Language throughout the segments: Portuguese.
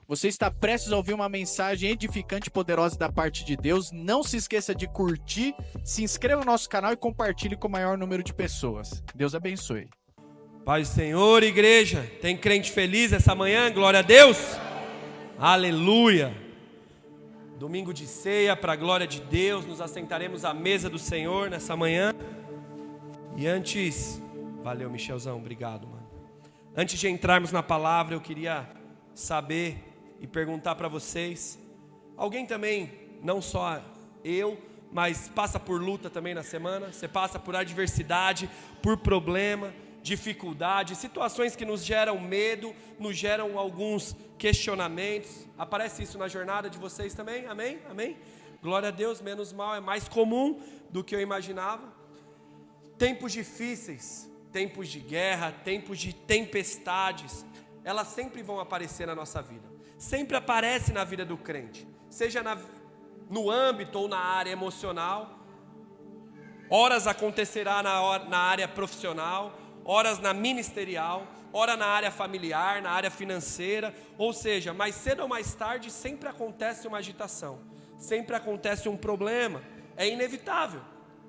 Você está prestes a ouvir uma mensagem edificante e poderosa da parte de Deus. Não se esqueça de curtir, se inscreva no nosso canal e compartilhe com o maior número de pessoas. Deus abençoe. Paz do Senhor, igreja. Tem crente feliz essa manhã? Glória a Deus. Aleluia. Domingo de ceia, para a glória de Deus, nos assentaremos à mesa do Senhor nessa manhã. E antes, valeu Michelzão, obrigado, mano. Antes de entrarmos na palavra, eu queria saber e perguntar para vocês, alguém também, não só eu, mas passa por luta também na semana? Você passa por adversidade, por problema, dificuldade, situações que nos geram medo, nos geram alguns questionamentos. Aparece isso na jornada de vocês também? Amém? Amém? Glória a Deus, menos mal, é mais comum do que eu imaginava. Tempos difíceis, tempos de guerra, tempos de tempestades, elas sempre vão aparecer na nossa vida. Sempre aparece na vida do crente, seja no âmbito ou na área emocional. Horas acontecerá na área profissional, horas na ministerial, ora na área familiar, na área financeira. Ou seja, mais cedo ou mais tarde sempre acontece uma agitação, sempre acontece um problema. É inevitável,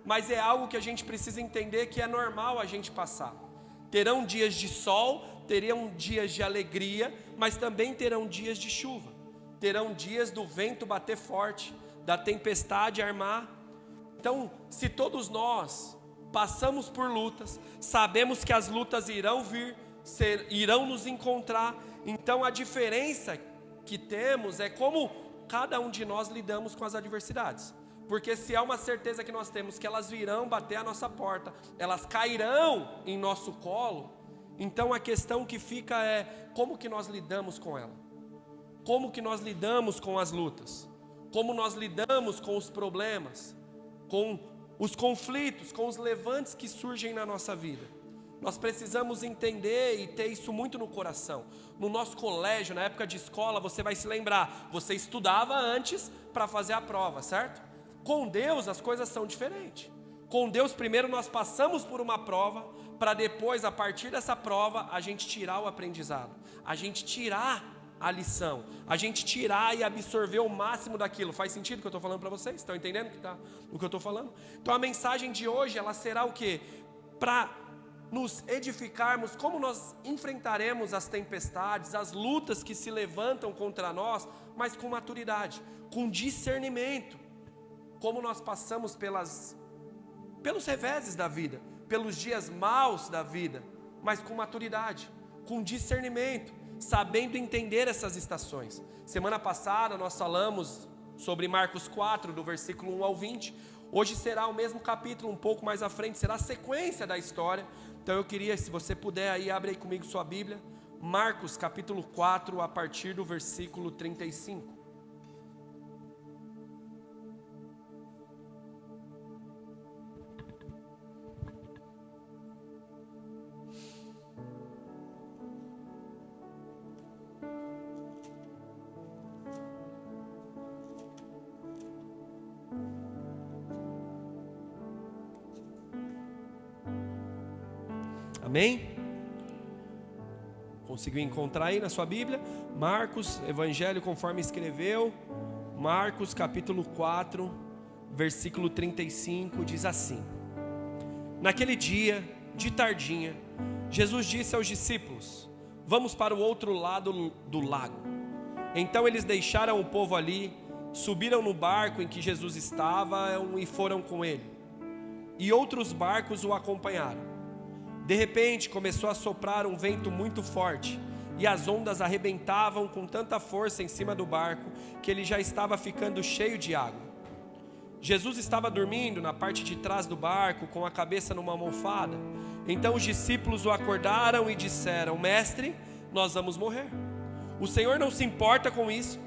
mas é algo que a gente precisa entender que é normal a gente passar. Terão dias de sol, terão dias de alegria, mas também terão dias de chuva. Terão dias do vento bater forte, da tempestade armar. Então, se todos nós passamos por lutas, sabemos que as lutas irão vir, irão nos encontrar. Então a diferença que temos é como cada um de nós lidamos com as adversidades. Porque se há uma certeza que nós temos que elas virão bater a nossa porta, elas cairão em nosso colo, então a questão que fica é como que nós lidamos com ela? Como que nós lidamos com as lutas? Como nós lidamos com os problemas? Com os conflitos, com os levantes que surgem na nossa vida? Nós precisamos entender e ter isso muito no coração. No nosso colégio, na época de escola, você vai se lembrar, você estudava antes para fazer a prova, certo? Com Deus as coisas são diferentes. Com Deus primeiro nós passamos por uma prova, para depois, a partir dessa prova, a gente tirar o aprendizado, a gente tirar a lição, a gente tirar e absorver o máximo daquilo. Faz sentido o que eu estou falando para vocês? Estão entendendo o que eu estou falando? Então a mensagem de hoje, ela será o quê? Para nos edificarmos, como nós enfrentaremos as tempestades, as lutas que se levantam contra nós, mas com maturidade, com discernimento. Como nós passamos pelos reveses da vida, pelos dias maus da vida, mas com maturidade, com discernimento, sabendo entender essas estações. Semana passada nós falamos sobre Marcos 4, do versículo 1 ao 20. Hoje será o mesmo capítulo, um pouco mais à frente, será a sequência da história. Então eu queria, se você puder aí, abre aí comigo sua Bíblia, Marcos capítulo 4, a partir do versículo 35. Amém? Conseguiu encontrar aí na sua Bíblia? Marcos, Evangelho conforme escreveu, Marcos capítulo 4, versículo 35, diz assim: Naquele dia, de tardinha, Jesus disse aos discípulos: Vamos para o outro lado do lago. Então eles deixaram o povo ali, subiram no barco em que Jesus estava e foram com ele. E outros barcos o acompanharam. De repente começou a soprar um vento muito forte, e as ondas arrebentavam com tanta força em cima do barco, que ele já estava ficando cheio de água. Jesus estava dormindo na parte de trás do barco, com a cabeça numa almofada. Então os discípulos o acordaram e disseram: Mestre, nós vamos morrer. O Senhor não se importa com isso?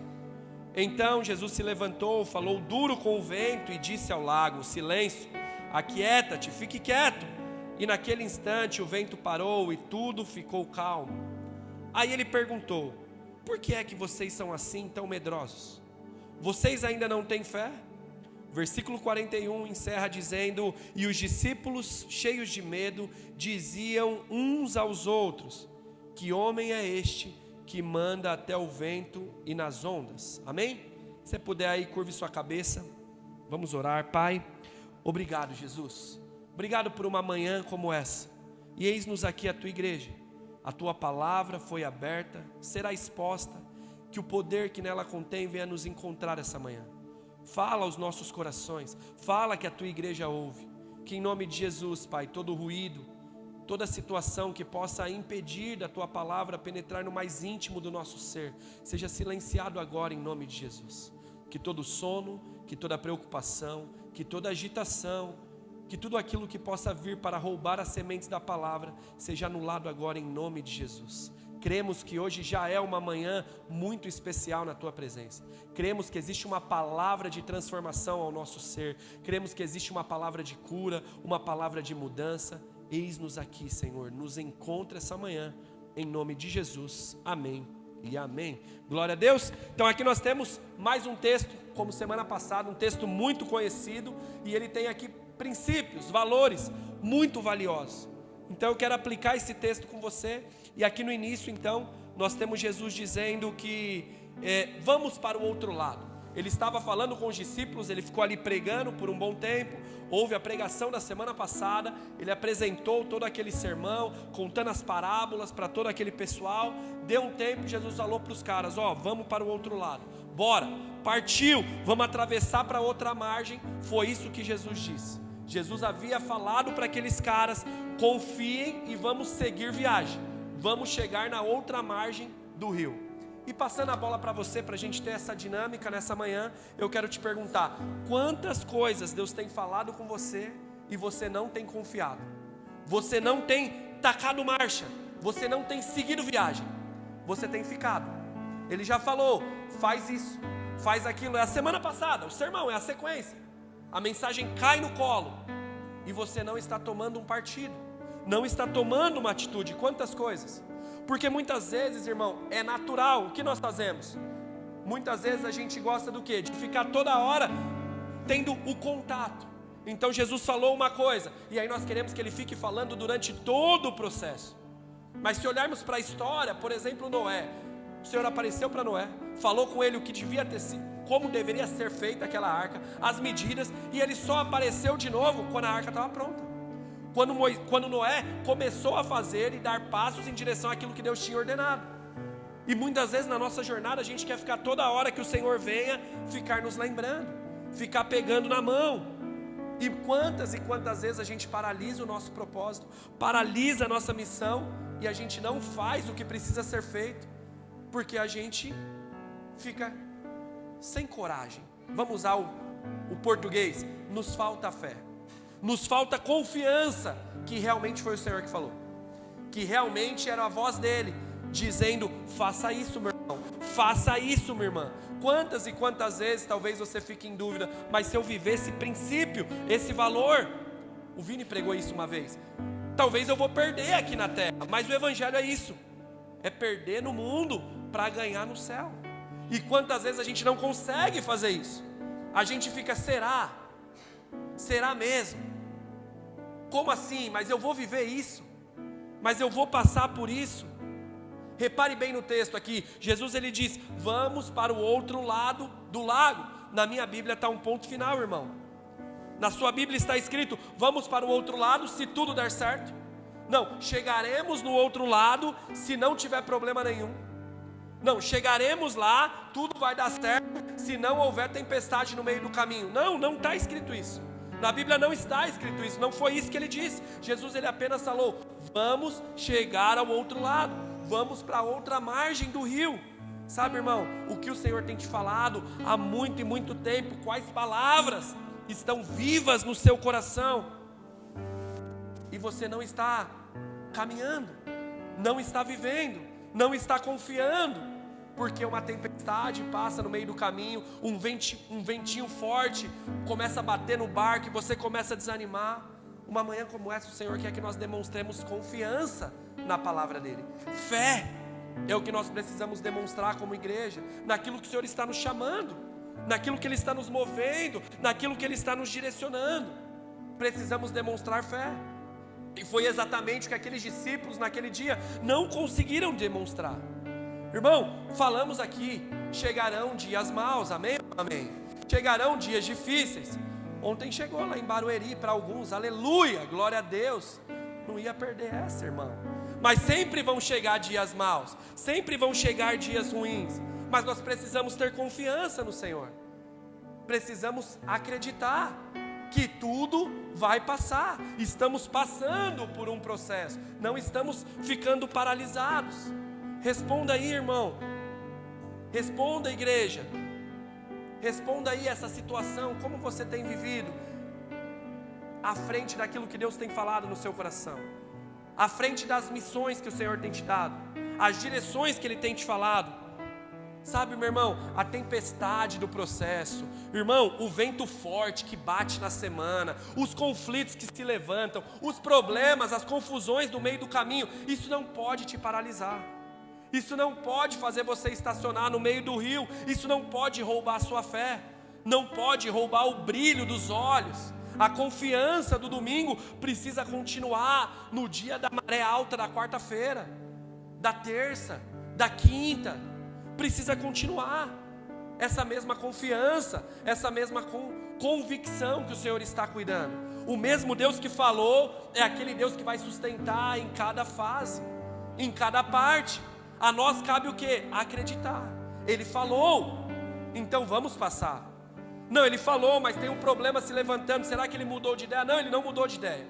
Então Jesus se levantou, falou duro com o vento e disse ao lago: Silêncio, aquieta-te, fique quieto. E naquele instante o vento parou e tudo ficou calmo. Aí ele perguntou: Por que é que vocês são assim tão medrosos? Vocês ainda não têm fé? Versículo 41 encerra dizendo: E os discípulos, cheios de medo, diziam uns aos outros: Que homem é este que manda até o vento e nas ondas. Amém? Se você puder aí, curve sua cabeça. Vamos orar. Pai, obrigado, Jesus. Obrigado por uma manhã como essa. E eis-nos aqui a tua igreja. A tua palavra foi aberta, será exposta. Que o poder que nela contém venha nos encontrar essa manhã. Fala aos nossos corações. Fala que a tua igreja ouve. Que em nome de Jesus, Pai, todo ruído, toda situação que possa impedir da tua palavra penetrar no mais íntimo do nosso ser, seja silenciado agora em nome de Jesus. Que todo sono, que toda preocupação, que toda agitação, que tudo aquilo que possa vir para roubar as sementes da palavra, seja anulado agora em nome de Jesus. Cremos que hoje já é uma manhã muito especial na tua presença. Cremos que existe uma palavra de transformação ao nosso ser. Cremos que existe uma palavra de cura, uma palavra de mudança. Eis-nos aqui, Senhor, nos encontra essa manhã, em nome de Jesus, amém e amém. Glória a Deus. Então aqui nós temos mais um texto, como semana passada, um texto muito conhecido, e ele tem aqui princípios, valores muito valiosos. Então eu quero aplicar esse texto com você, e aqui no início então, nós temos Jesus dizendo que vamos para o outro lado. Ele estava falando com os discípulos, ele ficou ali pregando por um bom tempo, houve a pregação da semana passada, ele apresentou todo aquele sermão, contando as parábolas para todo aquele pessoal. Deu um tempo, Jesus falou para os caras, vamos para o outro lado, bora, partiu, vamos atravessar para outra margem. Foi isso que Jesus disse. Jesus havia falado para aqueles caras, confiem e vamos seguir viagem, vamos chegar na outra margem do rio. E passando a bola para você, para a gente ter essa dinâmica nessa manhã, eu quero te perguntar, quantas coisas Deus tem falado com você e você não tem confiado? Você não tem tacado marcha, você não tem seguido viagem, você tem ficado. Ele já falou, faz isso, faz aquilo, é a semana passada, o sermão é a sequência. A mensagem cai no colo e você não está tomando um partido, não está tomando uma atitude. Quantas coisas? Porque muitas vezes, irmão, é natural. O que nós fazemos? Muitas vezes a gente gosta do quê? De ficar toda hora tendo o contato. Então Jesus falou uma coisa, e aí nós queremos que ele fique falando durante todo o processo. Mas se olharmos para a história, por exemplo, Noé, o Senhor apareceu para Noé, falou com ele o que devia ter sido, como deveria ser feita aquela arca, as medidas, e ele só apareceu de novo quando a arca estava pronta. Quando Noé começou a fazer e dar passos em direção àquilo que Deus tinha ordenado. E muitas vezes na nossa jornada a gente quer ficar toda hora que o Senhor venha, ficar nos lembrando, ficar pegando na mão. E quantas vezes a gente paralisa o nosso propósito, paralisa a nossa missão, e a gente não faz o que precisa ser feito, porque a gente fica sem coragem. Vamos usar o português, nos falta fé. Nos falta confiança que realmente foi o Senhor que falou, que realmente era a voz dele, dizendo, faça isso meu irmão, faça isso minha irmã. Quantas e quantas vezes talvez você fique em dúvida, mas se eu viver esse princípio, esse valor, o Vini pregou isso uma vez, talvez eu vou perder aqui na terra, mas o evangelho é isso, é perder no mundo para ganhar no céu. E quantas vezes a gente não consegue fazer isso? A gente fica, será mesmo? Como assim? Mas eu vou viver isso? Mas eu vou passar por isso? Repare bem no texto aqui, Jesus ele diz, vamos para o outro lado do lago. Na minha Bíblia está um ponto final, irmão. Na sua Bíblia está escrito, vamos para o outro lado se tudo der certo. Não, chegaremos no outro lado se não tiver problema nenhum. Não, chegaremos lá, tudo vai dar certo se não houver tempestade no meio do caminho. Não está escrito isso. Na Bíblia não está escrito isso, não foi isso que ele disse. Jesus ele apenas falou, vamos chegar ao outro lado, vamos para outra margem do rio. Sabe, irmão, o que o Senhor tem te falado há muito e muito tempo, quais palavras estão vivas no seu coração, e você não está caminhando, não está vivendo, não está confiando, porque uma tempestade passa no meio do caminho, um ventinho forte começa a bater no barco e você começa a desanimar. Uma manhã como essa, o Senhor quer que nós demonstremos confiança na palavra dEle. Fé é o que nós precisamos demonstrar como igreja, naquilo que o Senhor está nos chamando, naquilo que Ele está nos movendo, naquilo que Ele está nos direcionando. Precisamos demonstrar fé. E foi exatamente o que aqueles discípulos naquele dia não conseguiram demonstrar. Irmão, falamos aqui, chegarão dias maus, amém? Amém. Chegarão dias difíceis. Ontem chegou lá em Barueri para alguns, aleluia, glória a Deus. Não ia perder essa, irmão. Mas sempre vão chegar dias maus, sempre vão chegar dias ruins. Mas nós precisamos ter confiança no Senhor. Precisamos acreditar que tudo vai passar. Estamos passando por um processo, não estamos ficando paralisados. Responda aí, irmão. Responda, igreja. Responda aí essa situação, como você tem vivido à frente daquilo que Deus tem falado no seu coração, à frente das missões que o Senhor tem te dado, as direções que Ele tem te falado. Sabe, meu irmão, a tempestade do processo, irmão, o vento forte que bate na semana, os conflitos que se levantam, os problemas, as confusões no meio do caminho, isso não pode te paralisar. Isso não pode fazer você estacionar no meio do rio. Isso não pode roubar a sua fé. Não pode roubar o brilho dos olhos. A confiança do domingo precisa continuar no dia da maré alta da quarta-feira, da terça, da quinta. Precisa continuar. Essa mesma confiança, essa mesma convicção que o Senhor está cuidando. O mesmo Deus que falou é aquele Deus que vai sustentar em cada fase, em cada parte. A nós cabe o quê? Acreditar. Ele falou, então vamos passar. Não, Ele falou, mas tem um problema se levantando. Será que Ele mudou de ideia? Não, Ele não mudou de ideia.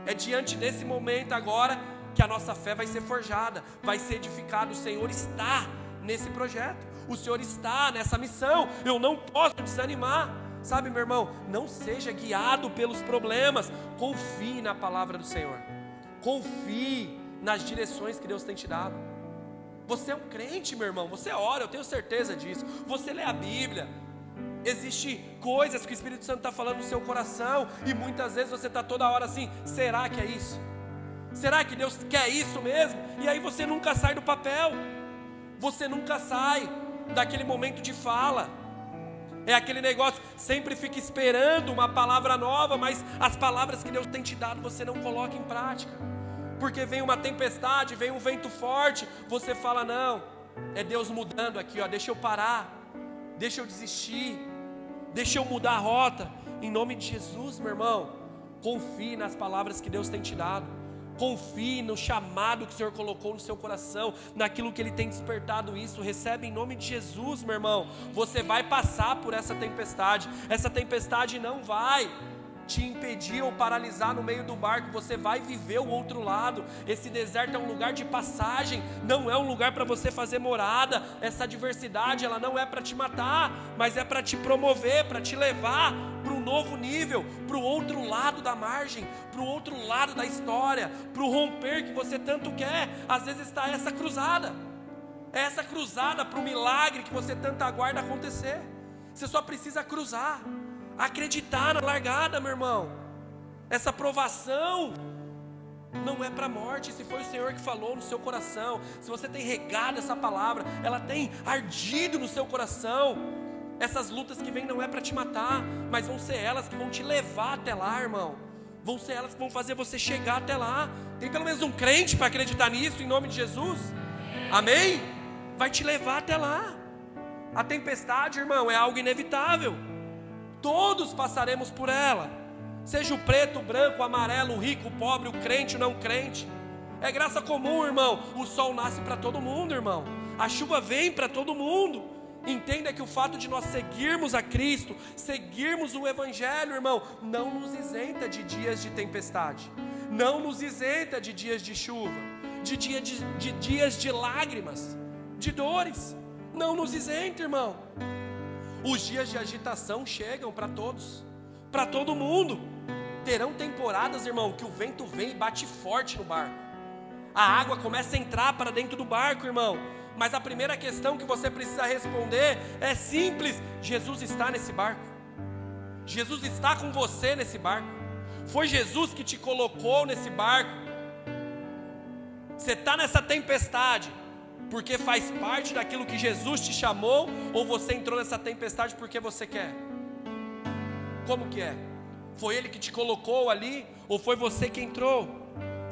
É diante desse momento agora que a nossa fé vai ser forjada, vai ser edificada. O Senhor está nesse projeto, o Senhor está nessa missão. Eu não posso desanimar. Sabe, meu irmão, não seja guiado pelos problemas. Confie na palavra do Senhor. Confie nas direções que Deus tem te dado. Você é um crente, meu irmão, você ora, eu tenho certeza disso. Você lê a Bíblia. Existem coisas que o Espírito Santo está falando no seu coração, e muitas vezes você está toda hora assim: será que é isso? Será que Deus quer isso mesmo? E aí você nunca sai do papel. Você nunca sai daquele momento de fala. É aquele negócio, sempre fica esperando uma palavra nova, mas as palavras que Deus tem te dado você não coloca em prática. Porque vem uma tempestade, vem um vento forte, você fala: não, é Deus mudando aqui, ó, deixa eu parar, deixa eu desistir, deixa eu mudar a rota. Em nome de Jesus, meu irmão, confie nas palavras que Deus tem te dado, confie no chamado que o Senhor colocou no seu coração, naquilo que Ele tem despertado. Isso, recebe em nome de Jesus, meu irmão. Você vai passar por essa tempestade não vai te impedir ou paralisar no meio do barco. Você vai viver o outro lado. Esse deserto é um lugar de passagem, não é um lugar para você fazer morada. Essa adversidade, ela não é para te matar, mas é para te promover, para te levar para um novo nível, para o outro lado da margem, para o outro lado da história, para o romper que você tanto quer. Às vezes está essa cruzada para o milagre que você tanto aguarda acontecer. Você só precisa cruzar, acreditar na largada, meu irmão. Essa provação não é para a morte. Se foi o Senhor que falou no seu coração, se você tem regado essa palavra, ela tem ardido no seu coração, essas lutas que vêm não é para te matar, mas vão ser elas que vão te levar até lá, irmão. Vão ser elas que vão fazer você chegar até lá. Tem pelo menos um crente para acreditar nisso, em nome de Jesus? Amém? Vai te levar até lá. A tempestade, irmão, é algo inevitável. Todos passaremos por ela. Seja o preto, o branco, o amarelo, o rico, o pobre, o crente, o não crente. É graça comum, irmão. O sol nasce para todo mundo, irmão. A chuva vem para todo mundo. Entenda que o fato de nós seguirmos a Cristo, seguirmos o Evangelho, irmão, não nos isenta de dias de tempestade, não nos isenta de dias de chuva, de dias de lágrimas, de dores. Não nos isenta, irmão. Os dias de agitação chegam para todos, para todo mundo. Terão temporadas, irmão, que o vento vem e bate forte no barco. A água começa a entrar para dentro do barco, irmão. Mas a primeira questão que você precisa responder é simples: Jesus está nesse barco. Jesus está com você nesse barco. Foi Jesus que te colocou nesse barco. Você está nessa tempestade porque faz parte daquilo que Jesus te chamou, ou você entrou nessa tempestade porque você quer? Como que é? Foi Ele que te colocou ali, ou foi você que entrou?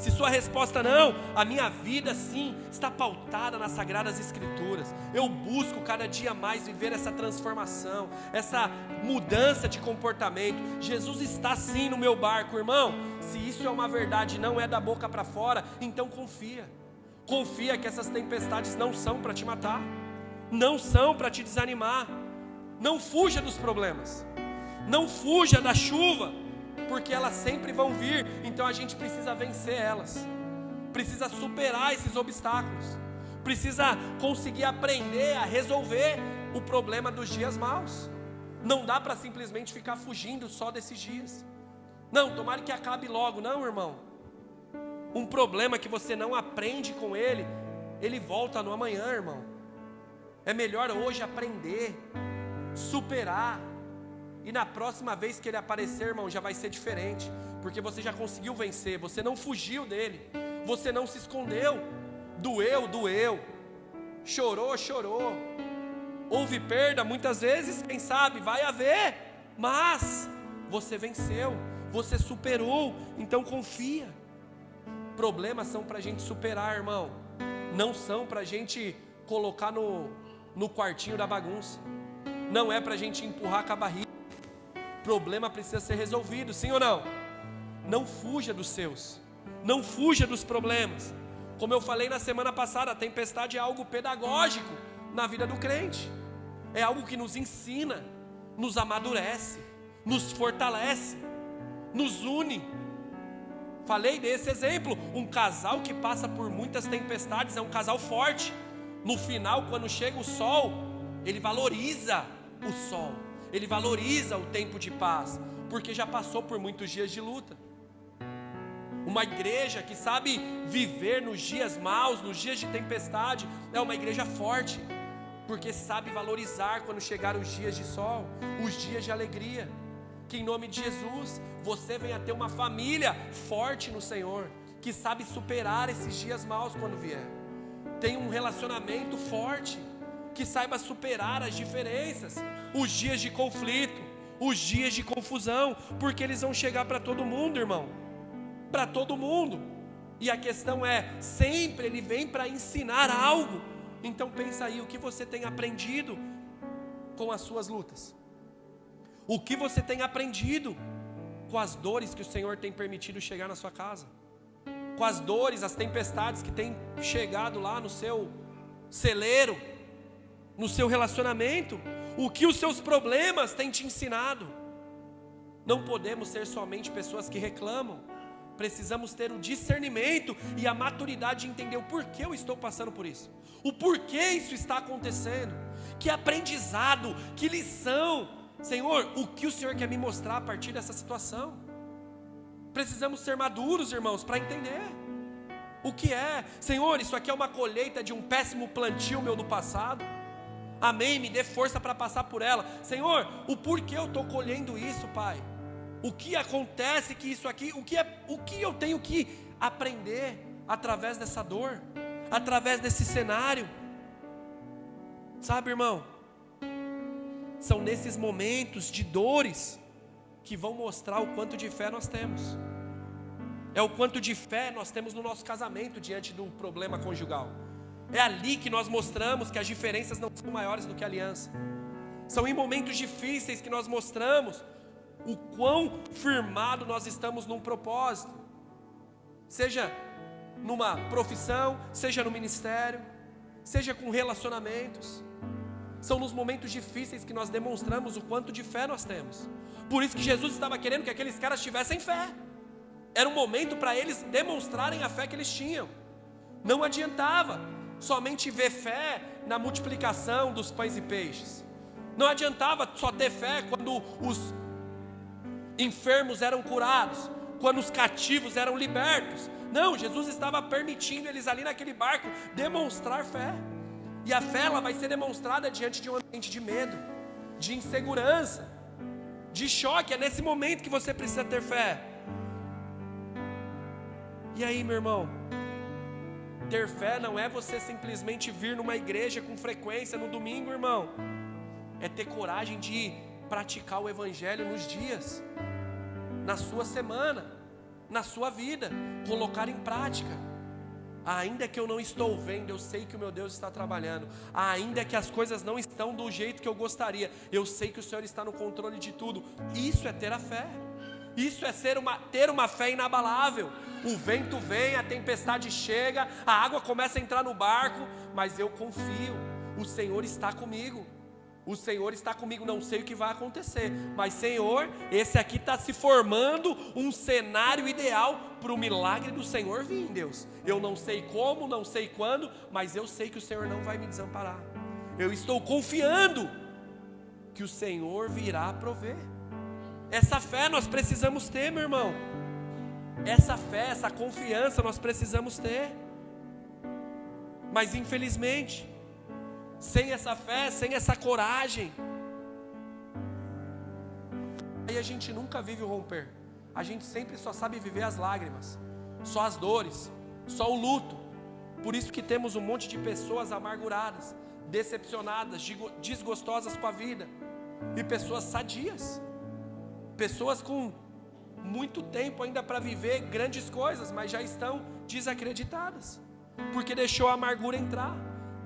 Se sua resposta não, a minha vida sim está pautada nas Sagradas Escrituras. Eu busco cada dia mais viver essa transformação, essa mudança de comportamento. Jesus está sim no meu barco, irmão. Se isso é uma verdade, não é da boca para fora, então confia. Confia que essas tempestades não são para te matar, não são para te desanimar. Não fuja dos problemas, não fuja da chuva, porque elas sempre vão vir. Então a gente precisa vencer elas, precisa superar esses obstáculos, precisa conseguir aprender a resolver o problema dos dias maus. Não dá para simplesmente ficar fugindo só desses dias. Não, tomara que acabe logo. Não, irmão. Um problema que você não aprende com ele, ele volta no amanhã, irmão. É melhor hoje aprender, superar, e na próxima vez que ele aparecer, irmão, já vai ser diferente, porque você já conseguiu vencer, você não fugiu dele, você não se escondeu. Doeu, chorou, houve perda, muitas vezes, quem sabe, vai haver, mas você venceu, você superou, então confia. Problemas são para a gente superar, irmão, não são para a gente colocar no quartinho da bagunça, não é para a gente empurrar com a barriga. Problema precisa ser resolvido, sim ou não? Não fuja dos seus, não fuja dos problemas. Como eu falei na semana passada, a tempestade é algo pedagógico na vida do crente, é algo que nos ensina, nos amadurece, nos fortalece, nos une. Falei desse exemplo, um casal que passa por muitas tempestades é um casal forte. No final, quando chega o sol, ele valoriza o sol, ele valoriza o tempo de paz, porque já passou por muitos dias de luta. Uma igreja que sabe viver nos dias maus, nos dias de tempestade, é uma igreja forte, porque sabe valorizar quando chegar os dias de sol, os dias de alegria. Que em nome de Jesus, você venha ter uma família forte no Senhor, que sabe superar esses dias maus quando vier. Tem um relacionamento forte, que saiba superar as diferenças, os dias de conflito, os dias de confusão, porque eles vão chegar para todo mundo, irmão, para todo mundo. E a questão é, sempre ele vem para ensinar algo. Então pensa aí, o que você tem aprendido com as suas lutas? O que você tem aprendido com as dores que o Senhor tem permitido chegar na sua casa? Com as dores, as tempestades que tem chegado lá no seu celeiro, no seu relacionamento? O que os seus problemas têm te ensinado? Não podemos ser somente pessoas que reclamam. Precisamos ter o discernimento e a maturidade de entender o porquê eu estou passando por isso, o porquê isso está acontecendo, que aprendizado, que lição. Senhor, o que o Senhor quer me mostrar a partir dessa situação? Precisamos ser maduros, irmãos, para entender o que é. Senhor, isso aqui é uma colheita de um péssimo plantio meu do passado. Amém, me dê força para passar por ela. Senhor, o porquê eu estou colhendo isso, Pai? O que acontece que isso aqui, o que eu tenho que aprender através dessa dor, através desse cenário? Sabe, irmão, são nesses momentos de dores que vão mostrar o quanto de fé nós temos. É o quanto de fé nós temos no nosso casamento diante do problema conjugal. É ali que nós mostramos que as diferenças não são maiores do que a aliança. São em momentos difíceis que nós mostramos o quão firmado nós estamos num propósito, seja numa profissão, seja no ministério, seja com relacionamentos. São nos momentos difíceis que nós demonstramos o quanto de fé nós temos. Por isso que Jesus estava querendo que aqueles caras tivessem fé. Era um momento para eles demonstrarem a fé que eles tinham. Não adiantava somente ver fé na multiplicação dos pães e peixes. Não adiantava só ter fé quando os enfermos eram curados, quando os cativos eram libertos. Não, Jesus estava permitindo eles ali naquele barco demonstrar fé. E a fé, ela vai ser demonstrada diante de um ambiente de medo, de insegurança, de choque. É nesse momento que você precisa ter fé. E aí, meu irmão, ter fé não é você simplesmente vir numa igreja com frequência no domingo, irmão. É ter coragem de praticar o evangelho nos dias, na sua semana. na sua vida, colocar em prática. Ainda que eu não estou vendo, eu sei que o meu Deus está trabalhando. Ainda que as coisas não estão do jeito que eu gostaria, eu sei que o Senhor está no controle de tudo. Isso é ter a fé. Isso é ter uma fé inabalável. O vento vem, a tempestade chega, a água começa a entrar no barco, mas eu confio, o Senhor está comigo. O Senhor está comigo, não sei o que vai acontecer, mas Senhor, esse aqui está se formando um cenário ideal para o milagre do Senhor vir, Deus. Eu não sei como, não sei quando, mas eu sei que o Senhor não vai me desamparar. Eu estou confiando que o Senhor virá prover. Essa fé nós precisamos ter, meu irmão. Essa fé, essa confiança nós precisamos ter. Mas infelizmente, sem essa fé, sem essa coragem, aí a gente nunca vive o romper. A gente sempre só sabe viver as lágrimas, só as dores, só o luto. Por isso que temos um monte de pessoas amarguradas, decepcionadas, desgostosas com a vida, e pessoas sadias, pessoas com muito tempo ainda para viver grandes coisas, mas já estão desacreditadas, porque deixou a amargura entrar,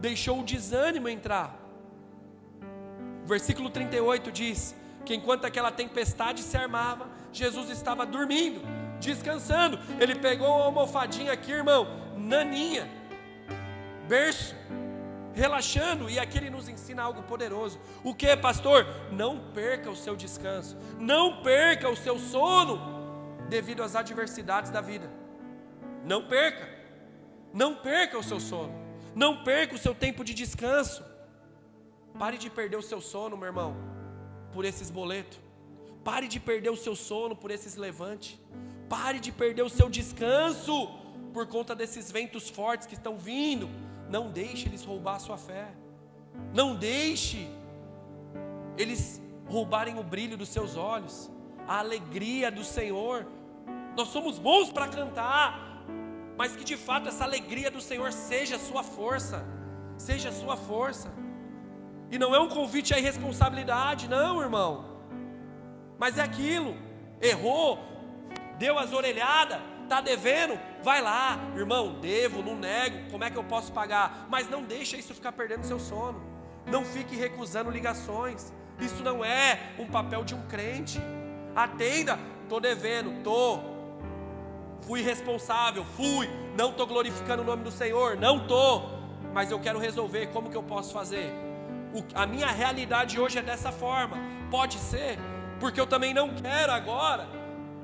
deixou o desânimo entrar. Versículo 38 diz que enquanto aquela tempestade se armava, Jesus estava dormindo, descansando. Ele pegou uma almofadinha aqui, irmão, naninha, berço, relaxando. E aqui ele nos ensina algo poderoso. O que, pastor? Não perca o seu descanso, não perca o seu sono devido às adversidades da vida. Não perca o seu sono. Não perca o seu tempo de descanso. Pare de perder o seu sono, meu irmão, por esses boletos. Pare de perder o seu sono por esses levantes. Pare de perder o seu descanso por conta desses ventos fortes que estão vindo. Não deixe eles roubar a sua fé. Não deixe eles roubarem o brilho dos seus olhos, a alegria do Senhor. Nós somos bons para cantar, mas que de fato essa alegria do Senhor seja a sua força. Seja a sua força. E não é um convite à irresponsabilidade, não, irmão. Mas é aquilo, errou, deu as orelhadas, está devendo, vai lá, irmão, devo, não nego, como é que eu posso pagar? Mas não deixa isso ficar perdendo seu sono. Não fique recusando ligações. Isso não é um papel de um crente. Atenda, estou devendo, fui irresponsável, não estou glorificando o nome do Senhor, não estou, mas eu quero resolver, como que eu posso fazer? A minha realidade hoje é dessa forma, pode ser, porque eu também não quero agora.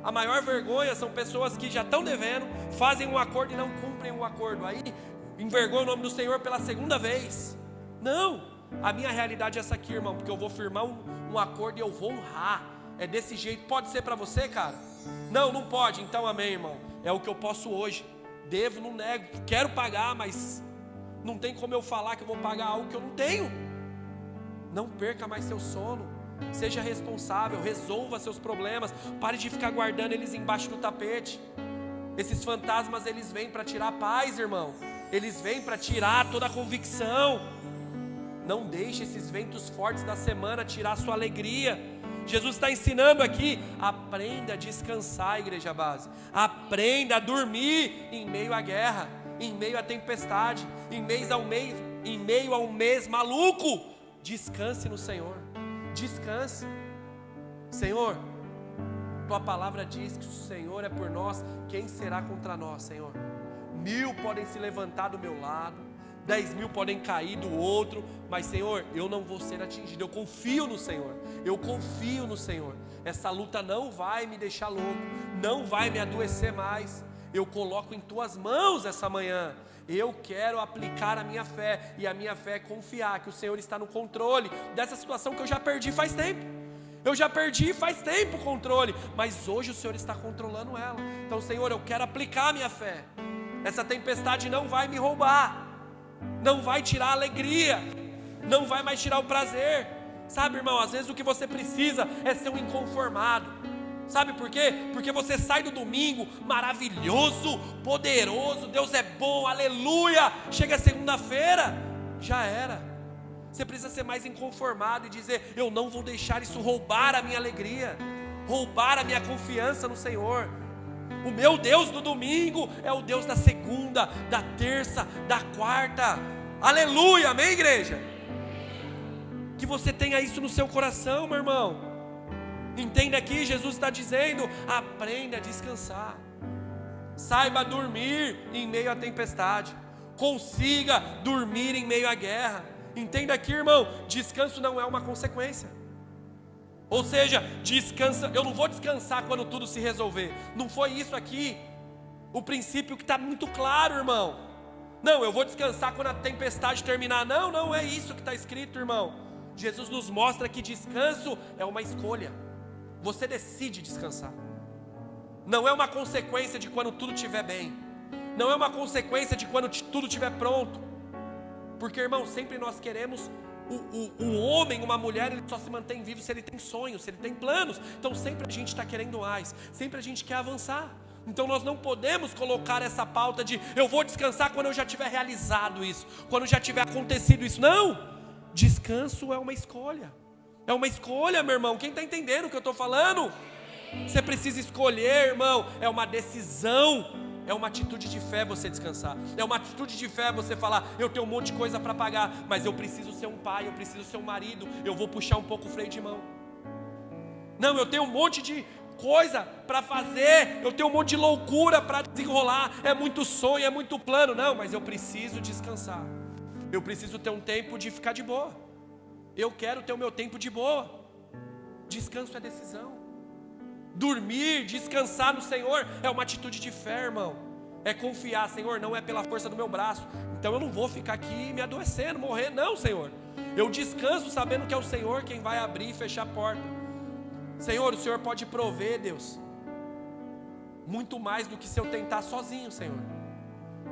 A maior vergonha são pessoas que já estão devendo, fazem um acordo e não cumprem o acordo, aí envergonham o nome do Senhor pela segunda vez. Não, a minha realidade é essa aqui, irmão, porque eu vou firmar um acordo e eu vou honrar. É desse jeito. Pode ser para você, cara? Não pode, então amém, irmão. É o que eu posso hoje. Devo, não nego, quero pagar, mas não tem como eu falar que eu vou pagar algo que eu não tenho. Não perca mais seu sono. Seja responsável, resolva seus problemas. Pare de ficar guardando eles embaixo do tapete. Esses fantasmas, eles vêm para tirar a paz, irmão. Eles vêm para tirar toda a convicção. Não deixe esses ventos fortes da semana tirar a sua alegria. Jesus está ensinando aqui, aprenda a descansar, igreja base. Aprenda a dormir em meio à guerra, em meio à tempestade, em meio a um mês maluco. Descanse no Senhor, descanse. Senhor, tua palavra diz que o Senhor é por nós, quem será contra nós, Senhor? 1000 podem se levantar do meu lado, 10.000 podem cair do outro, mas Senhor, eu não vou ser atingido. Eu confio no Senhor, eu confio no Senhor. Essa luta não vai me deixar louco, não vai me adoecer mais. Eu coloco em tuas mãos essa manhã. Eu quero aplicar a minha fé, e a minha fé é confiar que o Senhor está no controle dessa situação que eu já perdi faz tempo. Eu já perdi faz tempo o controle, mas hoje o Senhor está controlando ela. Então, Senhor, eu quero aplicar a minha fé. Essa tempestade não vai me roubar, não vai tirar a alegria, não vai mais tirar o prazer. Sabe, irmão, às vezes o que você precisa é ser um inconformado. Sabe por quê? Porque você sai do domingo maravilhoso, poderoso, Deus é bom, aleluia. Chega segunda-feira, já era. Você precisa ser mais inconformado e dizer: eu não vou deixar isso roubar a minha alegria, roubar a minha confiança no Senhor. O meu Deus do domingo é o Deus da segunda, da terça, da quarta. Aleluia, amém, igreja? Que você tenha isso no seu coração, meu irmão. Entenda aqui, Jesus está dizendo: aprenda a descansar. Saiba dormir em meio à tempestade. Consiga dormir em meio à guerra. Entenda aqui, irmão, descanso não é uma consequência. Ou seja, descansa, eu não vou descansar quando tudo se resolver. Não foi isso aqui o princípio que está muito claro, irmão. Não, eu vou descansar quando a tempestade terminar. Não, não é isso que está escrito, irmão. Jesus nos mostra que descanso é uma escolha. Você decide descansar. Não é uma consequência de quando tudo estiver bem. Não é uma consequência de quando tudo estiver pronto. Porque, irmão, sempre nós queremos um homem, uma mulher, ele só se mantém vivo se ele tem sonhos, se ele tem planos. Então sempre a gente está querendo mais, sempre a gente quer avançar. Então nós não podemos colocar essa pauta de eu vou descansar quando eu já tiver realizado isso, quando já tiver acontecido isso. Não, descanso é uma escolha. É uma escolha, meu irmão. Quem está entendendo o que eu estou falando? Você precisa escolher, irmão. É uma decisão. É uma atitude de fé você descansar. É uma atitude de fé você falar: eu tenho um monte de coisa para pagar, mas eu preciso ser um pai, eu preciso ser um marido. Eu vou puxar um pouco o freio de mão. Não, eu tenho um monte de coisa para fazer, eu tenho um monte de loucura para desenrolar. É muito sonho, é muito plano. Não, mas eu preciso descansar. Eu preciso ter um tempo de ficar de boa. Eu quero ter o meu tempo de boa. Descanso é decisão. Dormir, descansar no Senhor é uma atitude de fé, irmão. É confiar: Senhor, não é pela força do meu braço, então eu não vou ficar aqui me adoecendo, morrer. Não, Senhor, eu descanso sabendo que é o Senhor quem vai abrir e fechar a porta. Senhor, o Senhor pode prover, Deus, muito mais do que se eu tentar sozinho, Senhor.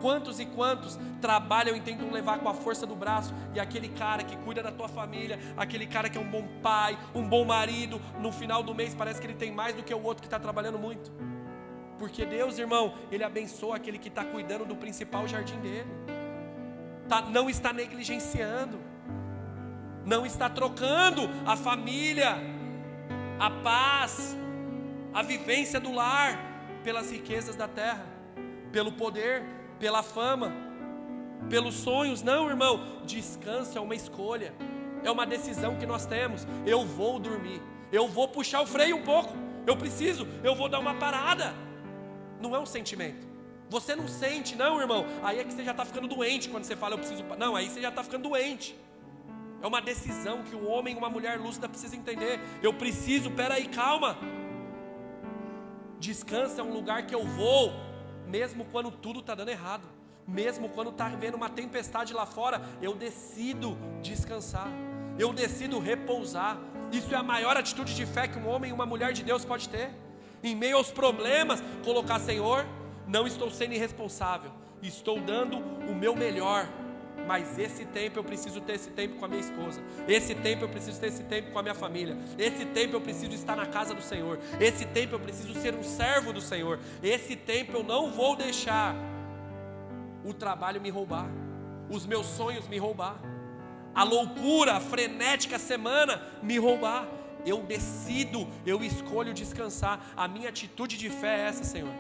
Quantos e quantos trabalham e tentam levar com a força do braço, e aquele cara que cuida da tua família, aquele cara que é um bom pai, um bom marido, no final do mês parece que ele tem mais do que o outro que está trabalhando muito. Porque Deus, irmão, Ele abençoa aquele que está cuidando do principal jardim dele. Não está negligenciando, não está trocando a família, a paz, a vivência do lar pelas riquezas da terra, pelo poder, pela fama, pelos sonhos. Não, irmão, descanso é uma escolha, é uma decisão que nós temos. Eu vou dormir, eu vou puxar o freio um pouco, eu vou dar uma parada. Não é um sentimento, você não sente, não, irmão. Aí é que você já está ficando doente quando você fala eu preciso. Não, aí você já está ficando doente. É uma decisão que um homem e uma mulher lúcida precisa entender. Eu preciso, peraí, calma. Descanso é um lugar que eu vou mesmo quando tudo está dando errado, mesmo quando está havendo uma tempestade lá fora. Eu decido descansar, eu decido repousar. Isso é a maior atitude de fé que um homem e uma mulher de Deus pode ter. Em meio aos problemas, colocar: Senhor, não estou sendo irresponsável, estou dando o meu melhor, mas esse tempo eu preciso ter esse tempo com a minha esposa, esse tempo eu preciso ter esse tempo com a minha família, esse tempo eu preciso estar na casa do Senhor, esse tempo eu preciso ser um servo do Senhor, esse tempo eu não vou deixar o trabalho me roubar, os meus sonhos me roubar, a loucura, a frenética semana me roubar. Eu decido, eu escolho descansar. A minha atitude de fé é essa, Senhor.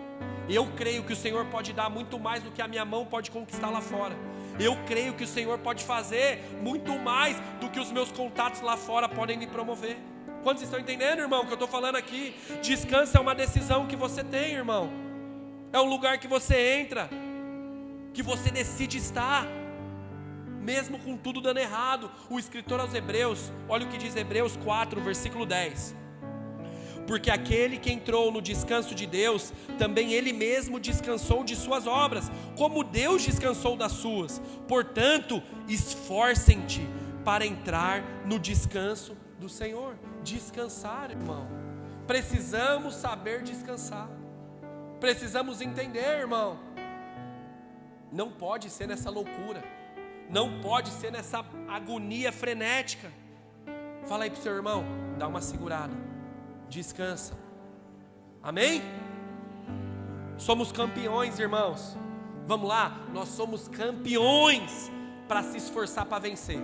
Eu creio que o Senhor pode dar muito mais do que a minha mão pode conquistar lá fora. Eu creio que o Senhor pode fazer muito mais do que os meus contatos lá fora podem me promover. Quantos estão entendendo, irmão, o que eu estou falando aqui? Descanso é uma decisão que você tem, irmão. É um lugar que você entra, que você decide estar, mesmo com tudo dando errado. O escritor aos Hebreus, olha o que diz Hebreus 4, versículo 10. Porque aquele que entrou no descanso de Deus, também ele mesmo descansou de suas obras, como Deus descansou das suas. Portanto, esforcem-te para entrar no descanso do Senhor. Descansar, irmão. Precisamos saber descansar. Precisamos entender, irmão. Não pode ser nessa loucura. Não pode ser nessa agonia frenética. Fala aí pro seu irmão, dá uma segurada, descansa. Amém? Somos campeões, irmãos. Vamos lá, nós somos campeões para se esforçar para vencer.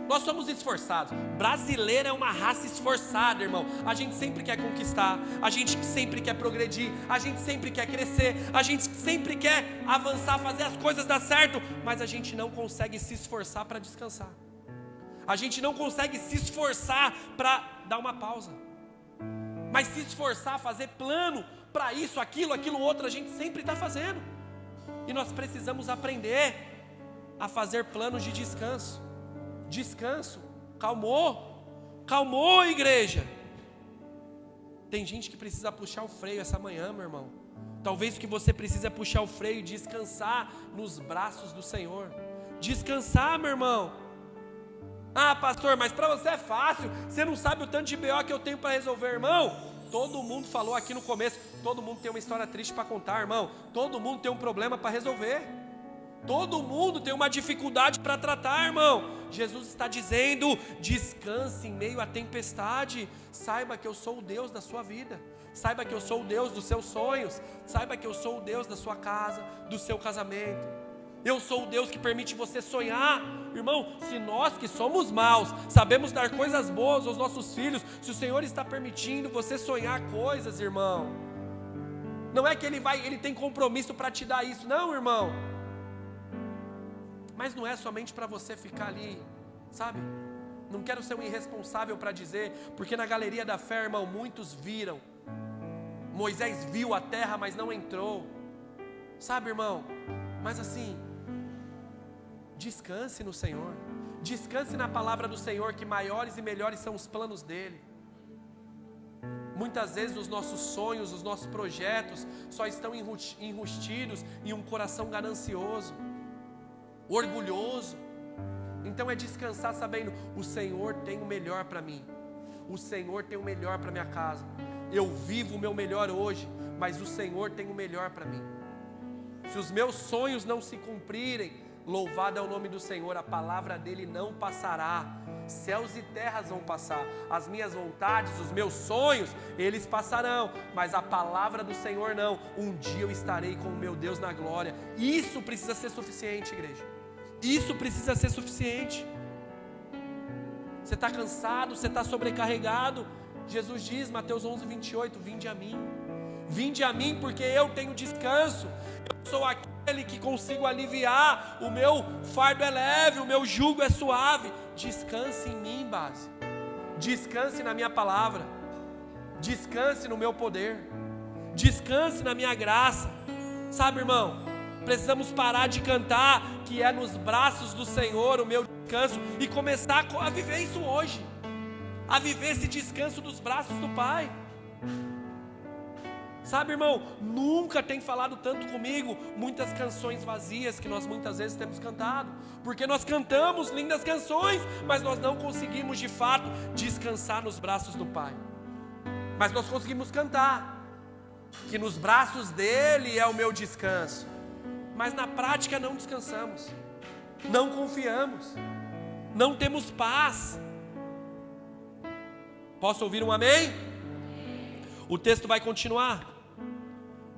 Nós somos esforçados. Brasileiro é uma raça esforçada, irmão. A gente sempre quer conquistar, a gente sempre quer progredir, a gente sempre quer crescer, a gente sempre quer avançar, fazer as coisas dar certo, mas a gente não consegue se esforçar para descansar. A gente não consegue se esforçar para dar uma pausa. Mas se esforçar, fazer plano para isso, aquilo outro, a gente sempre está fazendo. E nós precisamos aprender a fazer planos de descanso. Descanso, calmou igreja. Tem gente que precisa puxar o freio essa manhã, meu irmão. Talvez o que você precisa é puxar o freio e descansar nos braços do Senhor. Descansar, meu irmão. Ah, pastor, mas para você é fácil, você não sabe o tanto de BO que eu tenho para resolver, irmão. Todo mundo falou aqui no começo, todo mundo tem uma história triste para contar, irmão. Todo mundo tem um problema para resolver. Todo mundo tem uma dificuldade para tratar, irmão. Jesus está dizendo: descanse em meio à tempestade. Saiba que eu sou o Deus da sua vida. Saiba que eu sou o Deus dos seus sonhos. Saiba que eu sou o Deus da sua casa, do seu casamento. Eu sou o Deus que permite você sonhar. Irmão, se nós que somos maus sabemos dar coisas boas aos nossos filhos, se o Senhor está permitindo você sonhar coisas, irmão, não é que Ele tem compromisso para te dar isso, não, irmão. Mas não é somente para você ficar ali, sabe? Não quero ser um irresponsável para dizer, porque na galeria da fé, irmão, muitos viram. Moisés viu a terra, mas não entrou. Sabe, irmão? Mas assim, descanse no Senhor. Descanse na palavra do Senhor, que maiores e melhores são os planos dEle. Muitas vezes os nossos sonhos, os nossos projetos só estão enrustidos em um coração ganancioso, orgulhoso. Então é descansar sabendo: o Senhor tem o melhor para mim, o Senhor tem o melhor para minha casa. Eu vivo o meu melhor hoje, mas o Senhor tem o melhor para mim. Se os meus sonhos não se cumprirem, louvado é o nome do Senhor, a palavra dele não passará. Céus e terras vão passar, as minhas vontades, os meus sonhos, eles passarão, mas a palavra do Senhor não. Um dia eu estarei com o meu Deus na glória. Isso precisa ser suficiente, igreja. Isso precisa ser suficiente. Você está cansado, você está sobrecarregado. Jesus diz, Mateus 11:28, vinde a mim, porque eu tenho descanso. Eu sou aquele que consigo aliviar. O meu fardo é leve, o meu jugo é suave. Descanse em mim, base. Descanse na minha palavra. Descanse no meu poder. Descanse na minha graça. Sabe, irmão, precisamos parar de cantar que é nos braços do Senhor o meu descanso e começar a viver isso hoje. A viver esse descanso dos braços do Pai. Sabe, irmão, nunca tem falado tanto comigo muitas canções vazias que nós muitas vezes temos cantado, porque nós cantamos lindas canções, mas nós não conseguimos de fato descansar nos braços do Pai. Mas nós conseguimos cantar que nos braços dele é o meu descanso, mas na prática não descansamos, não confiamos, não temos paz. Posso ouvir um amém? O texto vai continuar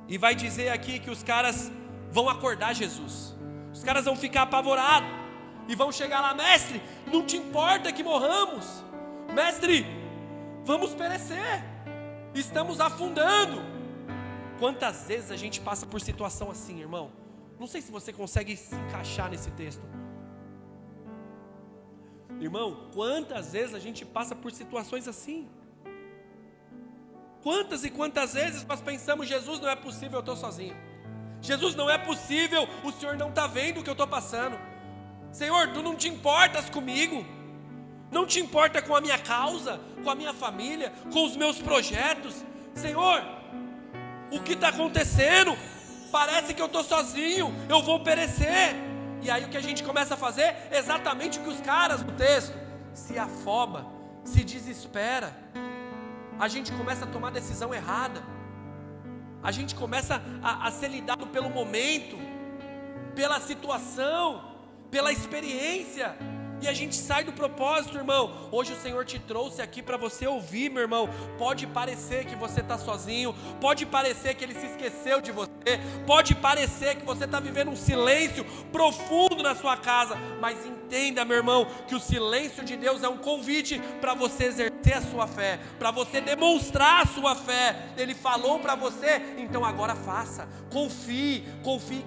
e vai dizer aqui que os caras vão acordar Jesus. Os caras vão ficar apavorados e vão chegar lá: mestre, não te importa que morramos? Mestre, vamos perecer, estamos afundando. Quantas vezes a gente passa por situação assim, irmão? Não sei se você consegue se encaixar nesse texto. Irmão, quantas vezes a gente passa por situações assim? Quantas e quantas vezes nós pensamos: Jesus, não é possível, eu estou sozinho. Jesus, não é possível, o Senhor não está vendo o que eu estou passando. Senhor, tu não te importas comigo, não te importa com a minha causa, com a minha família, com os meus projetos. Senhor, o que está acontecendo? Parece que eu estou sozinho, eu vou perecer. E aí o que a gente começa a fazer? Exatamente o que os caras do texto: se afoba, se desespera. A gente começa a tomar decisão errada. A gente começa a ser lidado pelo momento, pela situação, pela experiência, e a gente sai do propósito, irmão. Hoje o Senhor te trouxe aqui para você ouvir, meu irmão. Pode parecer que você está sozinho, pode parecer que Ele se esqueceu de você, pode parecer que você está vivendo um silêncio profundo na sua casa, mas entenda entenda, meu irmão, que o silêncio de Deus é um convite para você exercer a sua fé, para você demonstrar a sua fé. Ele falou para você, então agora faça. Confie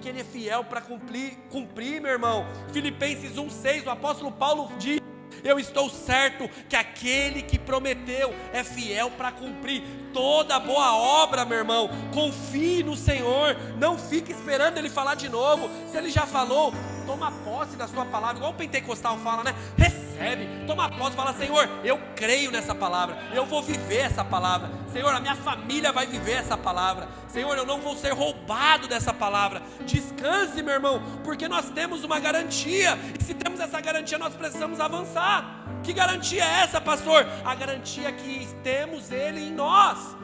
que Ele é fiel para cumprir, meu irmão. Filipenses 1,6, o apóstolo Paulo diz: eu estou certo que aquele que prometeu é fiel para cumprir toda boa obra, meu irmão. Confie no Senhor, não fique esperando Ele falar de novo. Se Ele já falou, toma posse da sua palavra, igual o pentecostal fala, né? Recebe, toma posse, fala: Senhor, eu creio nessa palavra, eu vou viver essa palavra. Senhor, a minha família vai viver essa palavra. Senhor, eu não vou ser roubado dessa palavra. Descanse, meu irmão, porque nós temos uma garantia, e se temos essa garantia, nós precisamos avançar. Que garantia é essa, pastor? A garantia que temos Ele em nós.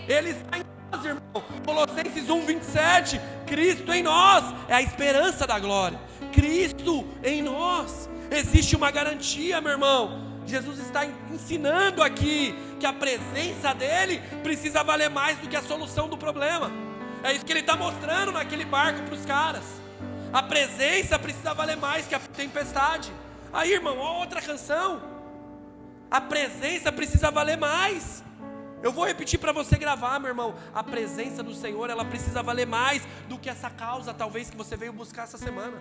Ele está em nós, irmão. Colossenses 1,27, Cristo em nós é a esperança da glória. Cristo em nós. Existe uma garantia, meu irmão. Jesus está ensinando aqui que a presença dEle precisa valer mais do que a solução do problema. É isso que Ele está mostrando naquele barco para os caras. A presença precisa valer mais que a tempestade. Aí, irmão, ó, outra canção. A presença precisa valer mais. Eu vou repetir para você gravar, meu irmão. A presença do Senhor, ela precisa valer mais do que essa causa, talvez, que você veio buscar essa semana.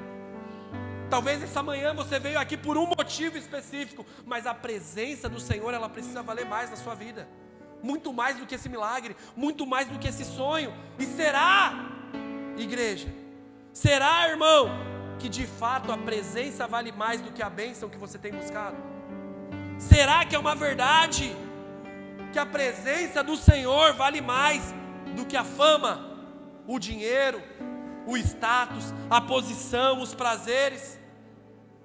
Talvez essa manhã você veio aqui por um motivo específico, mas a presença do Senhor, ela precisa valer mais na sua vida. Muito mais do que esse milagre, muito mais do que esse sonho. E será, igreja, será, irmão, que de fato a presença vale mais do que a bênção que você tem buscado? Será que é uma verdade que a presença do Senhor vale mais do que a fama, o dinheiro, o status, a posição, os prazeres?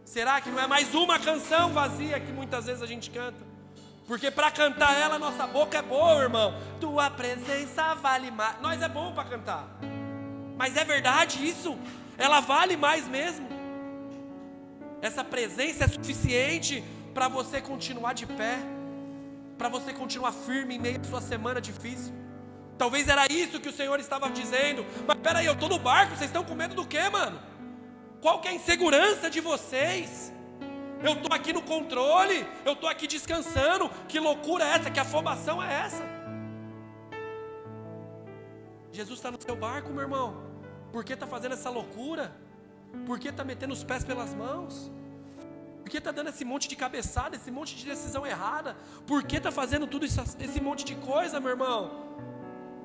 Será que não é mais uma canção vazia que muitas vezes a gente canta? Porque para cantar ela, nossa boca é boa, irmão. Tua presença vale mais. Nós é bom para cantar, mas é verdade isso? Ela vale mais mesmo? Essa presença é suficiente para você continuar de pé, para você continuar firme em meio à sua semana difícil? Talvez era isso que o Senhor estava dizendo. Mas peraí, eu estou no barco, vocês estão com medo do quê, mano? Qual que é a insegurança de vocês? Eu estou aqui no controle, eu estou aqui descansando. Que loucura é essa? Que afobação é essa? Jesus está no seu barco, meu irmão. Por que está fazendo essa loucura? Por que está metendo os pés pelas mãos? Por que está dando esse monte de cabeçada, esse monte de decisão errada? Por que está fazendo tudo isso, esse monte de coisa, meu irmão?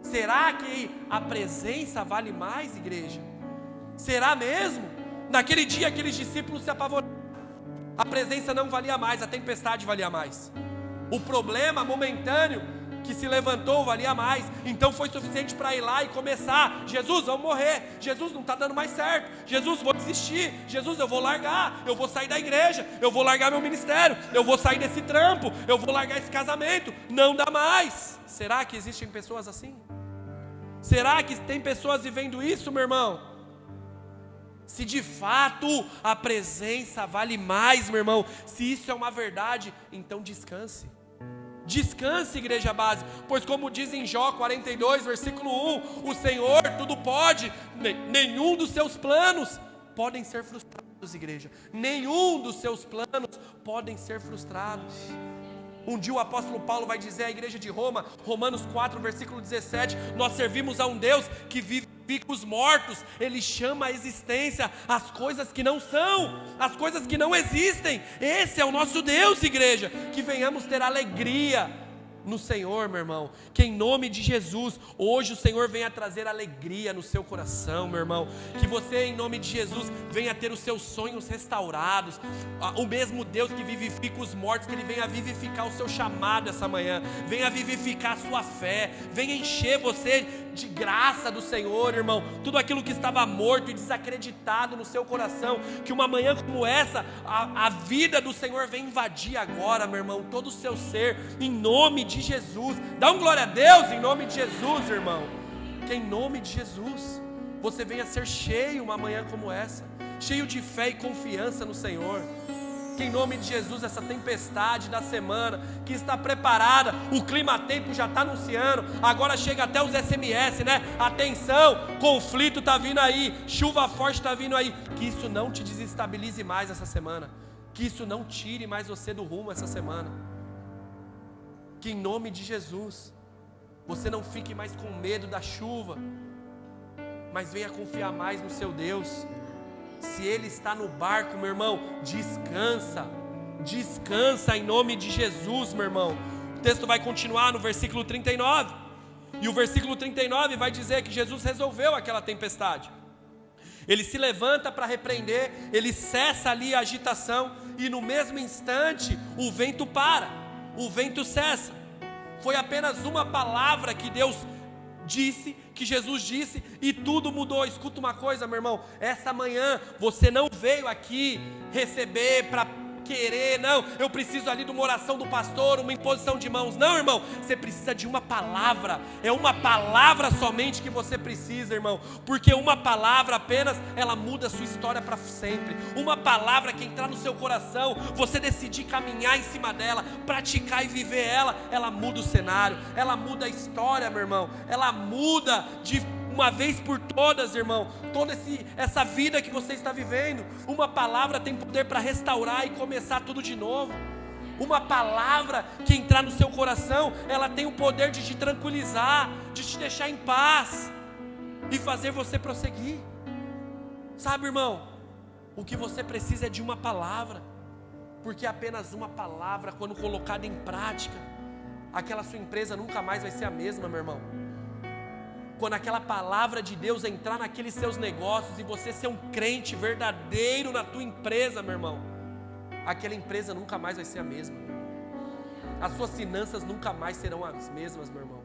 Será que a presença vale mais, igreja? Será mesmo? Naquele dia aqueles discípulos se apavoraram. A presença não valia mais, a tempestade valia mais. O problema momentâneo que se levantou valia mais. Então foi suficiente para ir lá e começar: Jesus, vamos morrer. Jesus, não está dando mais certo. Jesus, vou desistir. Jesus, eu vou largar. Eu vou sair da igreja. Eu vou largar meu ministério. Eu vou sair desse trampo. Eu vou largar esse casamento. Não dá mais. Será que existem pessoas assim? Será que tem pessoas vivendo isso, meu irmão? Se de fato a presença vale mais, meu irmão, se isso é uma verdade, então descanse. Descanse, igreja base, pois como diz em Jó 42, versículo 1, o Senhor tudo pode, nenhum dos seus planos podem ser frustrados, igreja. Nenhum dos seus planos podem ser frustrados. Um dia o apóstolo Paulo vai dizer à igreja de Roma, Romanos 4, versículo 17, nós servimos a um Deus que vivifica os mortos. Ele chama à existência as coisas que não são, as coisas que não existem. Esse é o nosso Deus, igreja. Que venhamos ter alegria no Senhor, meu irmão. Que em nome de Jesus, hoje o Senhor venha trazer alegria no seu coração, meu irmão. Que você, em nome de Jesus, venha ter os seus sonhos restaurados. O mesmo Deus que vivifica os mortos, que Ele venha vivificar o seu chamado essa manhã. Venha vivificar a sua fé. Venha encher você de graça do Senhor, irmão. Tudo aquilo que estava morto e desacreditado no seu coração, que uma manhã como essa, a vida do Senhor vem invadir agora, meu irmão, todo o seu ser, em nome de Jesus. Dá um glória a Deus em nome de Jesus, irmão. Que em nome de Jesus você venha ser cheio uma manhã como essa, cheio de fé e confiança no Senhor. Que em nome de Jesus essa tempestade da semana que está preparada, o clima-tempo já está anunciando, agora chega até os SMS, né? Atenção, conflito está vindo aí, chuva forte está vindo aí. Que isso não te desestabilize mais essa semana, que isso não tire mais você do rumo essa semana. Que em nome de Jesus você não fique mais com medo da chuva, mas venha confiar mais no seu Deus. Se Ele está no barco, meu irmão, descansa, descansa em nome de Jesus, meu irmão. O texto vai continuar no versículo 39, e o versículo 39 vai dizer que Jesus resolveu aquela tempestade. Ele se levanta para repreender, ele cessa ali a agitação, e no mesmo instante o vento para, o vento cessa. Foi apenas uma palavra que Deus disse, que Jesus disse, e tudo mudou. Escuta uma coisa, meu irmão, essa manhã você não veio aqui receber para querer, não, eu preciso ali de uma oração do pastor, uma imposição de mãos, não, irmão, você precisa de uma palavra, é uma palavra somente que você precisa, irmão, porque uma palavra apenas, ela muda a sua história para sempre. Uma palavra que entrar no seu coração, você decidir caminhar em cima dela, praticar e viver ela muda o cenário, ela muda a história, meu irmão, ela muda de uma vez por todas, irmão, toda essa vida que você está vivendo. Uma palavra tem poder para restaurar e começar tudo de novo. Uma palavra que entrar no seu coração, ela tem o poder de te tranquilizar, de te deixar em paz e fazer você prosseguir. Sabe, irmão, o que você precisa é de uma palavra, porque apenas uma palavra, quando colocada em prática, aquela sua empresa nunca mais vai ser a mesma, meu irmão. Quando aquela palavra de Deus entrar naqueles seus negócios e você ser um crente verdadeiro na tua empresa, meu irmão, aquela empresa nunca mais vai ser a mesma. As suas finanças nunca mais serão as mesmas, meu irmão.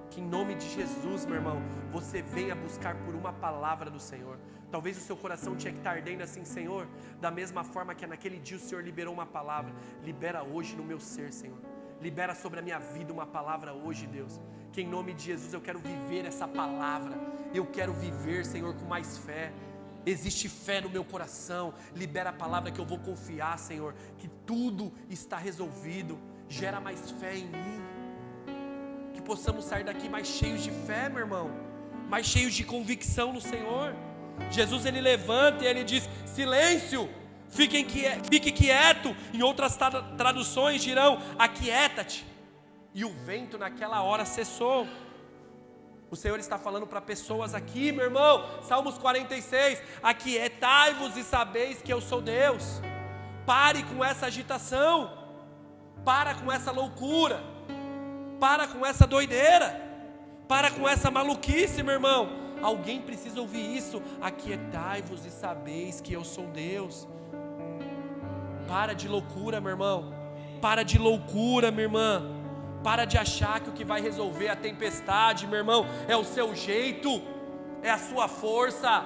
Que em nome de Jesus, meu irmão, você venha buscar por uma palavra do Senhor. Talvez o seu coração tinha que estar ardendo assim: Senhor, da mesma forma que naquele dia o Senhor liberou uma palavra, libera hoje no meu ser, Senhor. Libera sobre a minha vida uma palavra hoje, Deus. Que em nome de Jesus eu quero viver essa palavra. Eu quero viver, Senhor, com mais fé. Existe fé no meu coração. Libera a palavra que eu vou confiar, Senhor, que tudo está resolvido. Gera mais fé em mim. Que possamos sair daqui mais cheios de fé, meu irmão, mais cheios de convicção no Senhor. Jesus, ele levanta e ele diz: silêncio, fique quieto. Em outras traduções dirão: aquieta-te. E o vento naquela hora cessou. O Senhor está falando para pessoas aqui, meu irmão, Salmos 46, aquietai-vos e sabeis que eu sou Deus. Pare com essa agitação, para com essa loucura, para com essa doideira, para com essa maluquice, meu irmão. Alguém precisa ouvir isso: aquietai-vos e sabeis que eu sou Deus. Para de loucura, meu irmão, para de loucura, minha irmã. Para de achar que o que vai resolver a tempestade, meu irmão, é o seu jeito, é a sua força,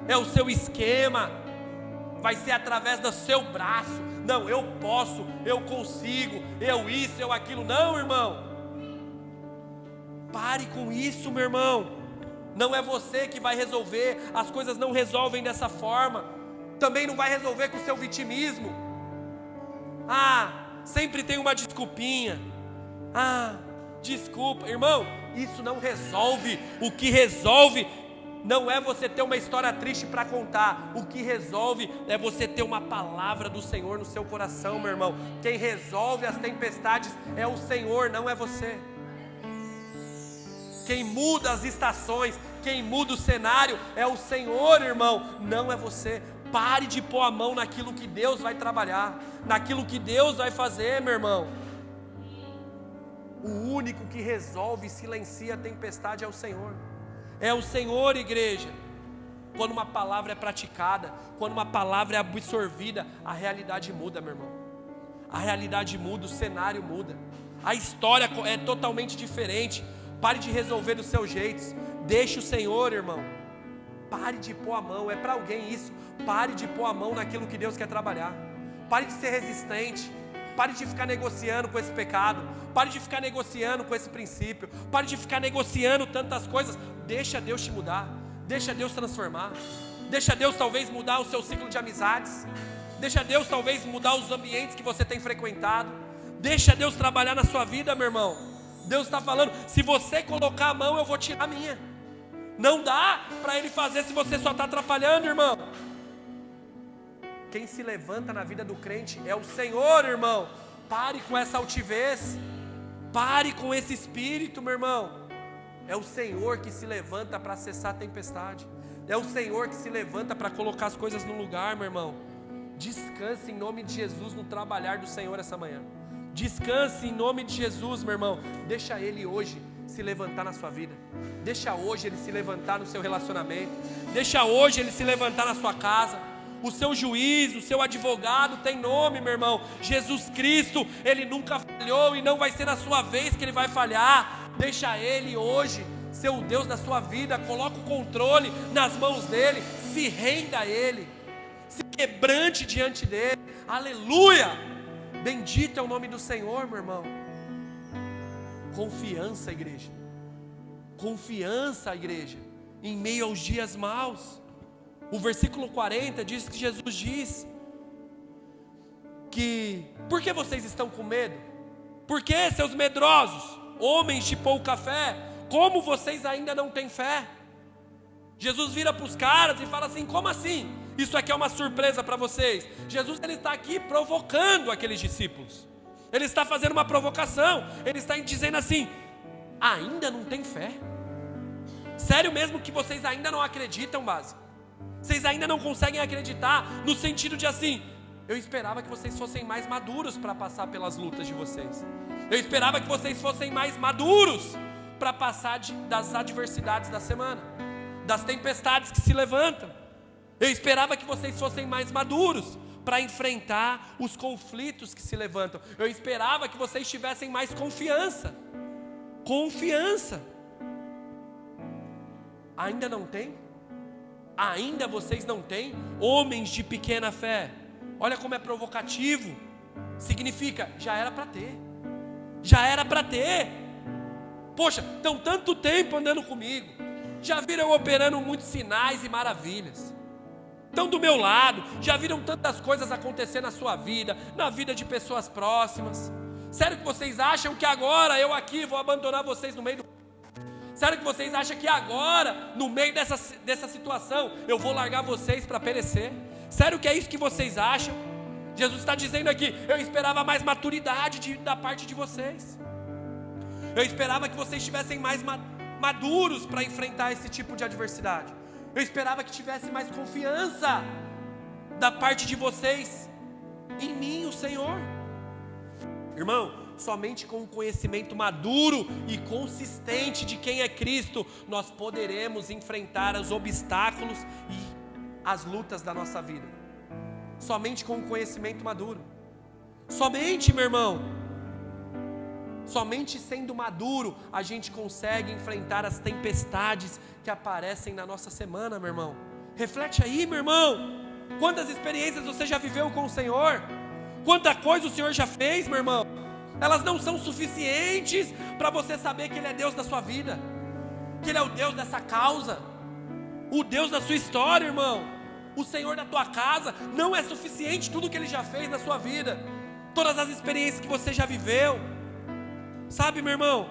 é o seu esquema, vai ser através do seu braço. Não, eu posso, eu consigo, eu isso, eu aquilo. Não, irmão, pare com isso, meu irmão. Não é você que vai resolver, as coisas não resolvem dessa forma. Também não vai resolver com o seu vitimismo. Sempre tem uma desculpinha. Desculpa, irmão, isso não resolve. O que resolve não é você ter uma história triste para contar. O que resolve é você ter uma palavra do Senhor no seu coração, meu irmão. Quem resolve as tempestades é o Senhor, não é você. Quem muda as estações, quem muda o cenário é o Senhor, irmão, não é você. Pare de pôr a mão naquilo que Deus vai trabalhar, naquilo que Deus vai fazer, meu irmão. O único que resolve e silencia a tempestade é o Senhor. É o Senhor, igreja. Quando uma palavra é praticada, quando uma palavra é absorvida, a realidade muda, meu irmão. A realidade muda, o cenário muda. A história é totalmente diferente. Pare de resolver dos seus jeitos. Deixe o Senhor, irmão. Pare de pôr a mão, é para alguém isso. Pare de pôr a mão naquilo que Deus quer trabalhar. Pare de ser resistente. Pare de ficar negociando com esse pecado. Pare de ficar negociando com esse princípio. Pare de ficar negociando tantas coisas. Deixa Deus te mudar. Deixa Deus transformar. Deixa Deus talvez mudar o seu ciclo de amizades. Deixa Deus talvez mudar os ambientes que você tem frequentado. Deixa Deus trabalhar na sua vida, meu irmão. Deus está falando, se você colocar a mão, eu vou tirar a minha. Não dá para Ele fazer se você só está atrapalhando, irmão. Quem se levanta na vida do crente é o Senhor, irmão. Pare com essa altivez. Pare com esse espírito, meu irmão. É o Senhor que se levanta para cessar a tempestade. É o Senhor que se levanta para colocar as coisas no lugar, meu irmão. Descanse em nome de Jesus no trabalhar do Senhor essa manhã. Descanse em nome de Jesus, meu irmão. Deixa Ele hoje se levantar na sua vida. Deixa hoje Ele se levantar no seu relacionamento. Deixa hoje Ele se levantar na sua casa. O seu juiz, o seu advogado tem nome, meu irmão. Jesus Cristo, Ele nunca falhou e não vai ser na sua vez que Ele vai falhar. Deixa Ele hoje ser o Deus da sua vida. Coloca o controle nas mãos dEle. Se renda a Ele. Se quebrante diante dEle. Aleluia! Bendito é o nome do Senhor, meu irmão. Confiança, igreja. Confiança, igreja. Em meio aos dias maus. O versículo 40 diz que Jesus diz que, por que vocês estão com medo? Por que, seus medrosos, homens de pouca fé, como vocês ainda não têm fé? Jesus vira para os caras e fala assim, como assim? Isso aqui é uma surpresa para vocês. Jesus, ele está aqui provocando aqueles discípulos. Ele está fazendo uma provocação. Ele está dizendo assim, ainda não tem fé? Sério mesmo que vocês ainda não acreditam, base? Vocês ainda não conseguem acreditar no sentido de assim, eu esperava que vocês fossem mais maduros para passar pelas lutas de vocês. Eu esperava que vocês fossem mais maduros para passar das adversidades da semana, das tempestades que se levantam. Eu esperava que vocês fossem mais maduros para enfrentar os conflitos que se levantam. Eu esperava que vocês tivessem mais confiança. Confiança. Ainda não tem? Ainda vocês não têm? Homens de pequena fé. Olha como é provocativo. Significa, já era para ter. Já era para ter. Poxa, estão tanto tempo andando comigo. Já viram eu operando muitos sinais e maravilhas. Estão do meu lado. Já viram tantas coisas acontecer na sua vida, na vida de pessoas próximas. Sério que vocês acham que agora eu aqui vou abandonar vocês no meio do... Sério que vocês acham que agora, no meio dessa situação, eu vou largar vocês para perecer? Sério que é isso que vocês acham? Jesus está dizendo aqui, eu esperava mais maturidade da parte de vocês. Eu esperava que vocês estivessem mais maduros para enfrentar esse tipo de adversidade. Eu esperava que tivesse mais confiança da parte de vocês em mim, o Senhor. Irmão, somente com um conhecimento maduro e consistente de quem é Cristo, nós poderemos enfrentar os obstáculos e as lutas da nossa vida. Somente com um conhecimento maduro. Somente, meu irmão. Somente sendo maduro, a gente consegue enfrentar as tempestades que aparecem na nossa semana, meu irmão. Reflete aí, meu irmão. Quantas experiências você já viveu com o Senhor? Quanta coisa o Senhor já fez, meu irmão? Elas não são suficientes para você saber que Ele é Deus da sua vida, que Ele é o Deus dessa causa, o Deus da sua história, irmão. O Senhor da tua casa. Não é suficiente tudo que Ele já fez na sua vida, todas as experiências que você já viveu. Sabe, meu irmão,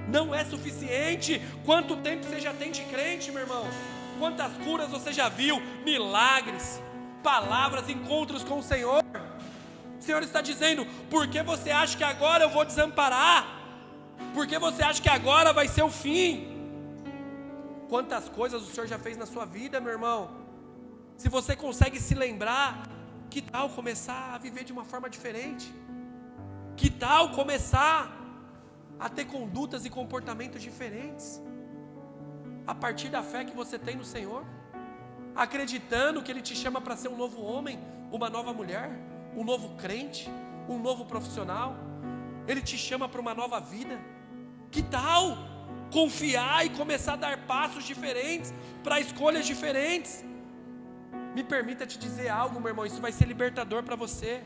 não é suficiente. Quanto tempo você já tem de crente, meu irmão? Quantas curas você já viu, milagres, palavras, encontros com o Senhor. O Senhor está dizendo, por que você acha que agora eu vou desamparar? Por que você acha que agora vai ser o fim? Quantas coisas o Senhor já fez na sua vida, meu irmão? Se você consegue se lembrar, que tal começar a viver de uma forma diferente? Que tal começar a ter condutas e comportamentos diferentes? A partir da fé que você tem no Senhor, acreditando que Ele te chama para ser um novo homem, uma nova mulher, um novo crente, um novo profissional. Ele te chama para uma nova vida. Que tal confiar e começar a dar passos diferentes, para escolhas diferentes? Me permita te dizer algo, meu irmão, isso vai ser libertador para você.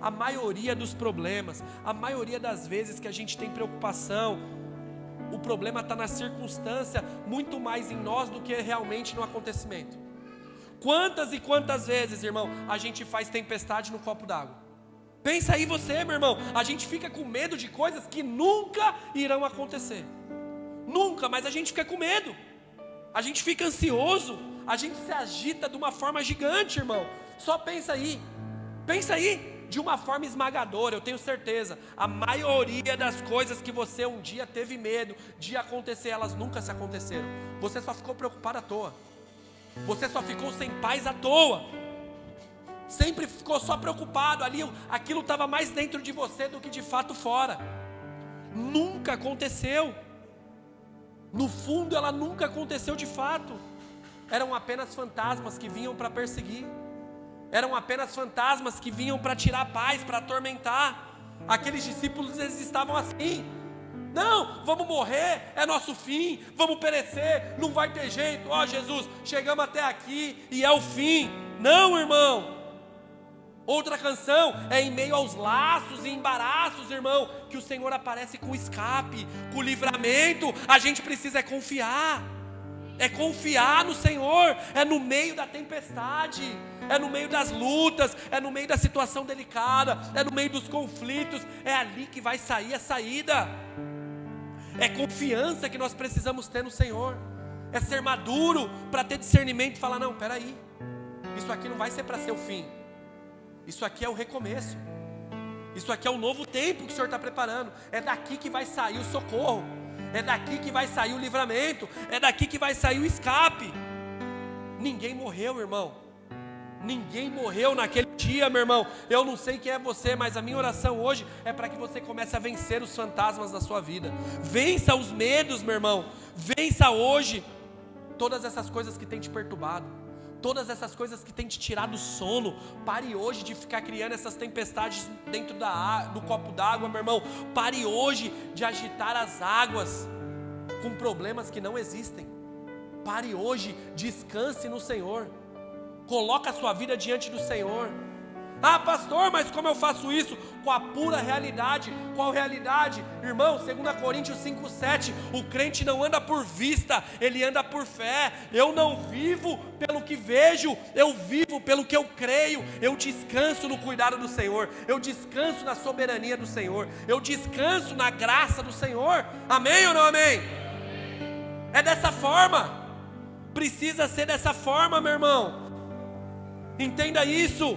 A maioria dos problemas, a maioria das vezes que a gente tem preocupação, O problema está na circunstância, muito mais em nós do que realmente no acontecimento. Quantas e quantas vezes, irmão, a gente faz tempestade no copo d'água? Pensa aí você, meu irmão, a gente fica com medo de coisas que nunca irão acontecer. Nunca, mas a gente fica com medo. A gente fica ansioso, a gente se agita de uma forma gigante, irmão. Só pensa aí, de uma forma esmagadora. Eu tenho certeza, a maioria das coisas que você um dia teve medo de acontecer, elas nunca se aconteceram. Você só ficou preocupado à toa. Você só ficou sem paz à toa. Sempre ficou só preocupado ali, aquilo estava mais dentro de você do que de fato fora. Nunca aconteceu. No fundo ela nunca aconteceu de fato. Eram apenas fantasmas que vinham para perseguir. Eram apenas fantasmas que vinham para tirar a paz, para atormentar. Aqueles discípulos, eles estavam assim: não, vamos morrer, é nosso fim, vamos perecer, não vai ter jeito. Ó Jesus, chegamos até aqui e é o fim. Não, irmão. Outra canção é em meio aos laços e embaraços, irmão, que o Senhor aparece com escape, com livramento. A gente precisa confiar no Senhor, é no meio da tempestade, é no meio das lutas, é no meio da situação delicada, é no meio dos conflitos, é ali que vai sair a saída. É confiança que nós precisamos ter no Senhor, é ser maduro para ter discernimento e falar: não, peraí, isso aqui não vai ser para ser o fim. Isso aqui é o recomeço. Isso aqui é o novo tempo que o Senhor está preparando. É daqui que vai sair o socorro. É daqui que vai sair o livramento. É daqui que vai sair o escape. Ninguém morreu, irmão. Ninguém morreu naquele dia, meu irmão. Eu não sei quem é você, mas a minha oração hoje é para que você comece a vencer os fantasmas da sua vida. Vença os medos, meu irmão. Vença hoje todas essas coisas que têm te perturbado. Todas essas coisas que têm te tirado o sono. Pare hoje de ficar criando essas tempestades dentro do copo d'água, meu irmão. Pare hoje de agitar as águas com problemas que não existem. Pare hoje, descanse no Senhor. Coloca a sua vida diante do Senhor. Ah, pastor, mas como eu faço isso? Com a pura realidade. Qual realidade? Irmão, 2 Coríntios 5,7, o crente não anda por vista, ele anda por fé. Eu não vivo pelo que vejo, eu vivo pelo que eu creio. Eu descanso no cuidado do Senhor, eu descanso na soberania do Senhor, eu descanso na graça do Senhor. Amém ou não amém? É dessa forma, precisa ser dessa forma, meu irmão. Entenda isso.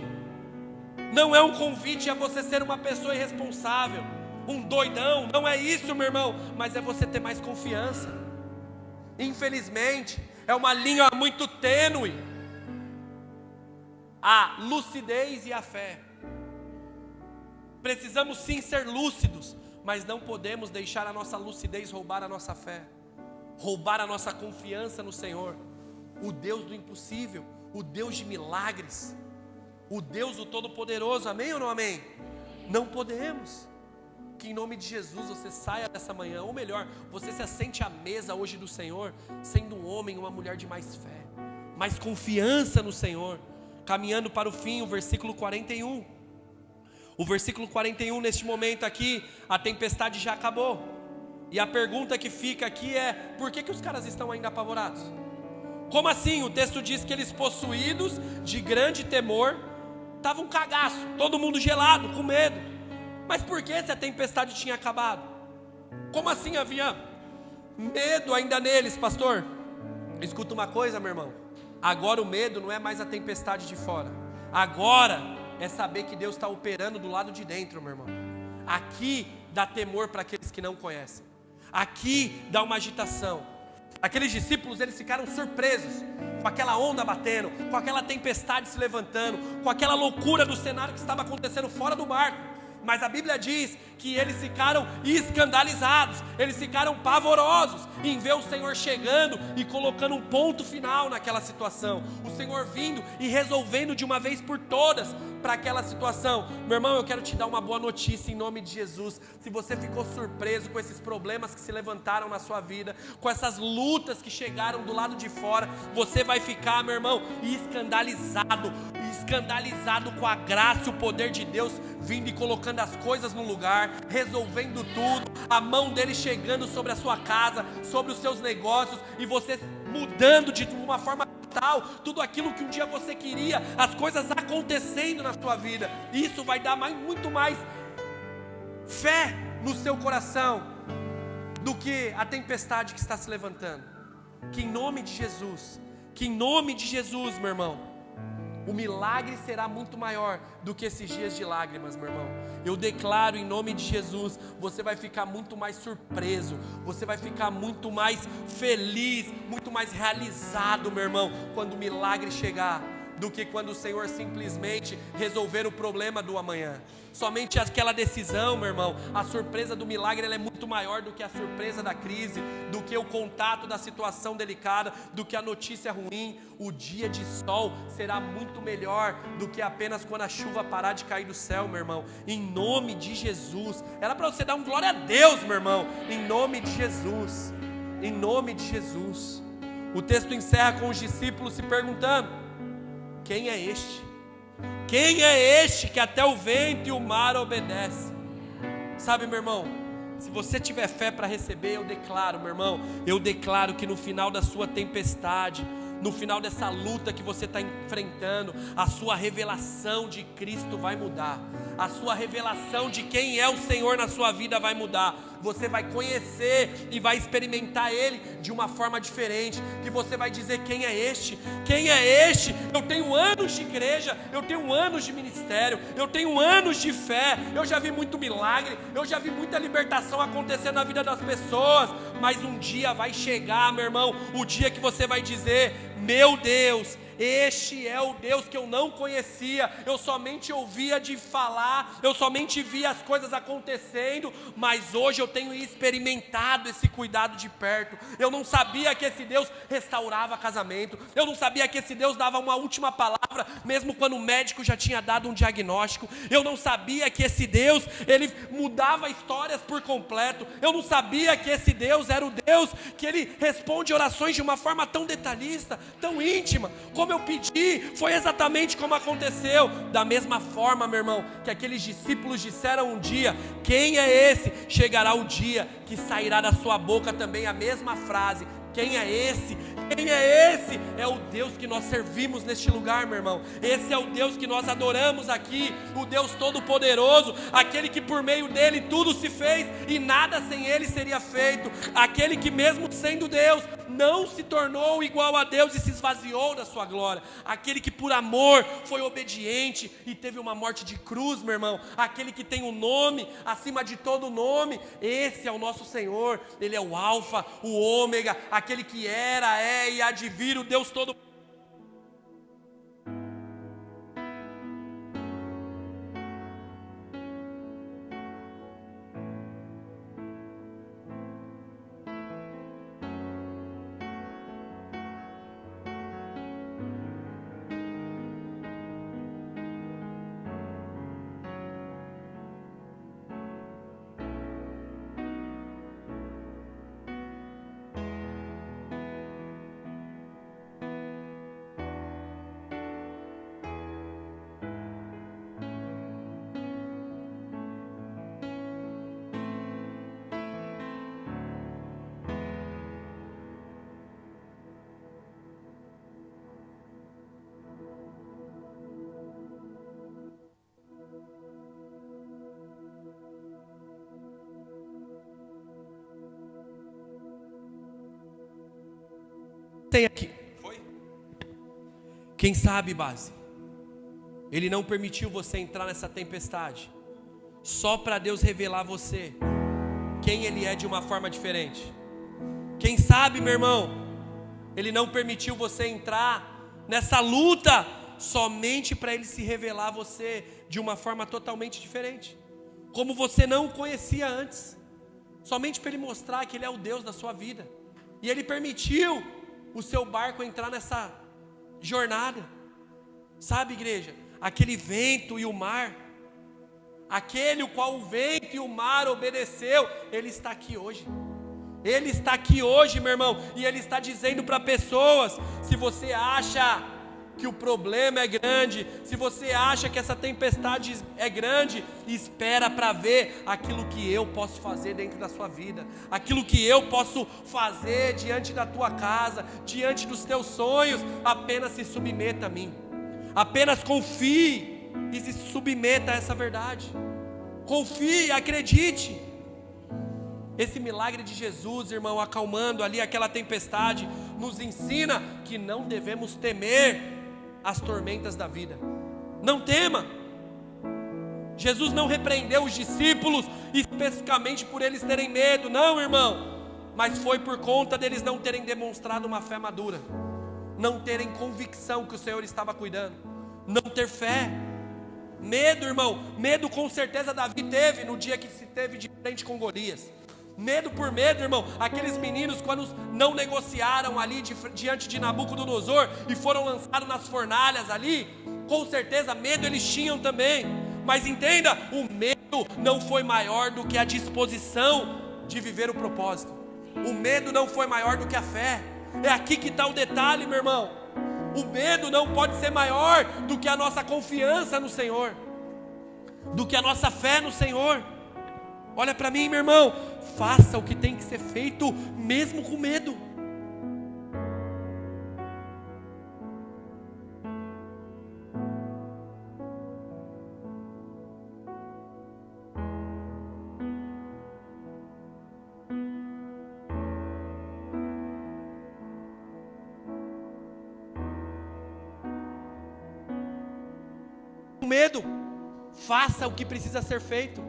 Não é um convite a você ser uma pessoa irresponsável, um doidão, não é isso, meu irmão, mas é você ter mais confiança. Infelizmente, é uma linha muito tênue, a lucidez e a fé. Precisamos sim ser lúcidos, mas não podemos deixar a nossa lucidez roubar a nossa fé, roubar a nossa confiança no Senhor, o Deus do impossível, o Deus de milagres, o Deus do Todo-Poderoso. Amém ou não amém? Não podemos. Que em nome de Jesus você saia dessa manhã, ou melhor, você se assente à mesa hoje do Senhor, sendo um homem, uma mulher de mais fé, mais confiança no Senhor. Caminhando para o fim, o versículo 41. O versículo 41, neste momento aqui, a tempestade já acabou. E a pergunta que fica aqui é: por que os caras estão ainda apavorados? Como assim? O texto diz que eles, possuídos de grande temor, estavam cagaço, todo mundo gelado, com medo. Mas por que se a tempestade tinha acabado? Como assim havia medo ainda neles, pastor? Escuta uma coisa, meu irmão. Agora o medo não é mais a tempestade de fora. Agora é saber que Deus está operando do lado de dentro, meu irmão. Aqui dá temor para aqueles que não conhecem. Aqui dá uma agitação. Aqueles discípulos, eles ficaram surpresos com aquela onda batendo, com aquela tempestade se levantando, com aquela loucura do cenário que estava acontecendo fora do barco. Mas a Bíblia diz que eles ficaram escandalizados, eles ficaram pavorosos em ver o Senhor chegando e colocando um ponto final naquela situação. O Senhor vindo e resolvendo de uma vez por todas para aquela situação. Meu irmão, eu quero te dar uma boa notícia em nome de Jesus. Se você ficou surpreso com esses problemas que se levantaram na sua vida, com essas lutas que chegaram do lado de fora, você vai ficar, meu irmão, escandalizado com a graça e o poder de Deus vindo e colocando as coisas no lugar, resolvendo tudo, a mão dele chegando sobre a sua casa, sobre os seus negócios, e você mudando de uma forma total tudo aquilo que um dia você queria, as coisas acontecendo na sua vida. Isso vai dar muito mais fé no seu coração do que a tempestade que está se levantando. Que em nome de Jesus, meu irmão, o milagre será muito maior do que esses dias de lágrimas, meu irmão. Eu declaro em nome de Jesus, você vai ficar muito mais surpreso, você vai ficar muito mais feliz, muito mais realizado, meu irmão, quando o milagre chegar, do que quando o Senhor simplesmente resolver o problema do amanhã. Somente aquela decisão, meu irmão, a surpresa do milagre, ela é muito maior do que a surpresa da crise, do que o contato da situação delicada, do que a notícia ruim. O dia de sol será muito melhor do que apenas quando a chuva parar de cair do céu, meu irmão. Em nome de Jesus. Era para você dar um glória a Deus, meu irmão. Em nome de Jesus. Em nome de Jesus. O texto encerra com os discípulos se perguntando: quem é este? Quem é este que até o vento e o mar obedece? Sabe, meu irmão, se você tiver fé para receber, eu declaro, meu irmão, eu declaro que no final da sua tempestade, no final dessa luta que você está enfrentando, a sua revelação de Cristo vai mudar. A sua revelação de quem é o Senhor na sua vida vai mudar. Você vai conhecer e vai experimentar Ele de uma forma diferente. Que você vai dizer: quem é este? Quem é este? Eu tenho anos de igreja, eu tenho anos de ministério, eu tenho anos de fé, eu já vi muito milagre, eu já vi muita libertação acontecer na vida das pessoas. Mas um dia vai chegar, meu irmão, o dia que você vai dizer: meu Deus, este é o Deus que eu não conhecia, eu somente ouvia de falar, eu somente via as coisas acontecendo, mas hoje eu tenho experimentado esse cuidado de perto. Eu não sabia que esse Deus restaurava casamento, eu não sabia que esse Deus dava uma última palavra, mesmo quando o médico já tinha dado um diagnóstico. Eu não sabia que esse Deus, Ele mudava histórias por completo. Eu não sabia que esse Deus era o Deus que Ele responde orações de uma forma tão detalhista, tão íntima. Como eu pedi, foi exatamente como aconteceu. Da mesma forma, meu irmão, que aqueles discípulos disseram um dia: quem é esse? Chegará o dia que sairá da sua boca também a mesma frase: quem é esse? Quem é esse? É o Deus que nós servimos neste lugar, meu irmão. Esse é o Deus que nós adoramos aqui, o Deus Todo-Poderoso, aquele que por meio dele tudo se fez e nada sem ele seria feito, aquele que mesmo sendo Deus, não se tornou igual a Deus e se esvaziou da sua glória, aquele que por amor foi obediente e teve uma morte de cruz, meu irmão, aquele que tem um nome acima de todo nome. Esse é o nosso Senhor. Ele é o Alfa, o Ômega, aquele que era, é e há de vir, o Deus todo. Tem aqui. Foi? Quem sabe, base, Ele não permitiu você entrar nessa tempestade só para Deus revelar a você quem Ele é de uma forma diferente. Quem sabe, meu irmão, Ele não permitiu você entrar nessa luta somente para Ele se revelar a você de uma forma totalmente diferente, como você não o conhecia antes, somente para Ele mostrar que Ele é o Deus da sua vida. E Ele permitiu o seu barco entrar nessa jornada. Sabe, igreja, aquele vento e o mar, aquele o qual o vento e o mar obedeceu, Ele está aqui hoje. Ele está aqui hoje, meu irmão, e Ele está dizendo para pessoas: se você acha que o problema é grande, se você acha que essa tempestade é grande, espera para ver aquilo que eu posso fazer dentro da sua vida, aquilo que eu posso fazer diante da tua casa, diante dos teus sonhos. Apenas se submeta a mim, apenas confie e se submeta a essa verdade. Confie, acredite. Esse milagre de Jesus, irmão, acalmando ali aquela tempestade, nos ensina que não devemos temer as tormentas da vida. Não tema. Jesus não repreendeu os discípulos especificamente por eles terem medo, não, irmão, mas foi por conta deles não terem demonstrado uma fé madura, não terem convicção que o Senhor estava cuidando, não ter fé. Medo, irmão, medo com certeza Davi teve no dia que se teve de frente com Golias. Medo por medo, irmão. Aqueles meninos, quando não negociaram ali diante de Nabucodonosor e foram lançados nas fornalhas ali, com certeza medo eles tinham também. Mas entenda, o medo não foi maior do que a disposição de viver o propósito. O medo não foi maior do que a fé. É aqui que está o detalhe, meu irmão. O medo não pode ser maior do que a nossa confiança no Senhor, do que a nossa fé no Senhor. Olha para mim, meu irmão, faça o que tem que ser feito, mesmo com medo. Com medo, faça o que precisa ser feito.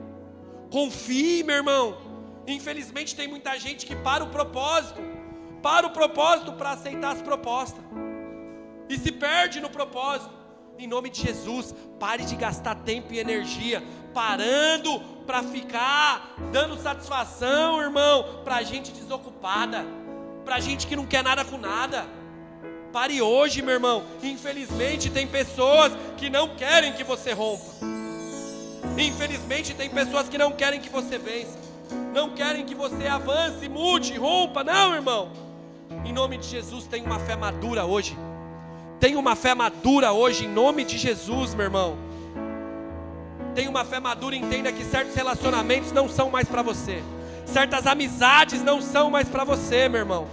Confie, meu irmão. Infelizmente tem muita gente que para o propósito para aceitar as propostas e se perde no propósito. Em nome de Jesus, pare de gastar tempo e energia parando para ficar dando satisfação, irmão, para gente desocupada, para gente que não quer nada com nada. Pare hoje, meu irmão. Infelizmente tem pessoas que não querem que você rompa. Infelizmente tem pessoas que não querem que você vença, não querem que você avance, mude, rompa. Não, irmão. Em nome de Jesus, tenha uma fé madura hoje. Tenha uma fé madura hoje, em nome de Jesus, meu irmão. Tenha uma fé madura, entenda que certos relacionamentos não são mais para você, certas amizades não são mais para você, meu irmão.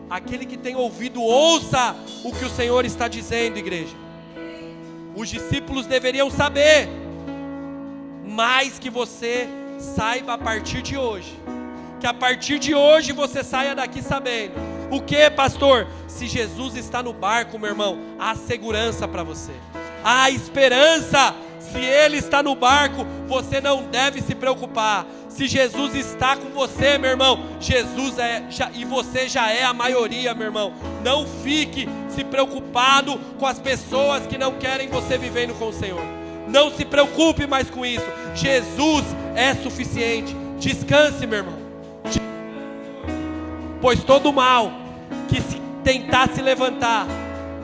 Aquele que tem ouvido, ouça o que o Senhor está dizendo, igreja. Os discípulos deveriam saber, mas que você saiba a partir de hoje, que a partir de hoje você saia daqui sabendo. O que, pastor? Se Jesus está no barco, meu irmão, há segurança para você, há esperança. Se Ele está no barco, você não deve se preocupar. Se Jesus está com você, meu irmão, e você já é a maioria, meu irmão. Não fique se preocupado com as pessoas que não querem você vivendo com o Senhor. Não se preocupe mais com isso. Jesus é suficiente. Descanse, meu irmão. Pois todo mal que tentar se levantar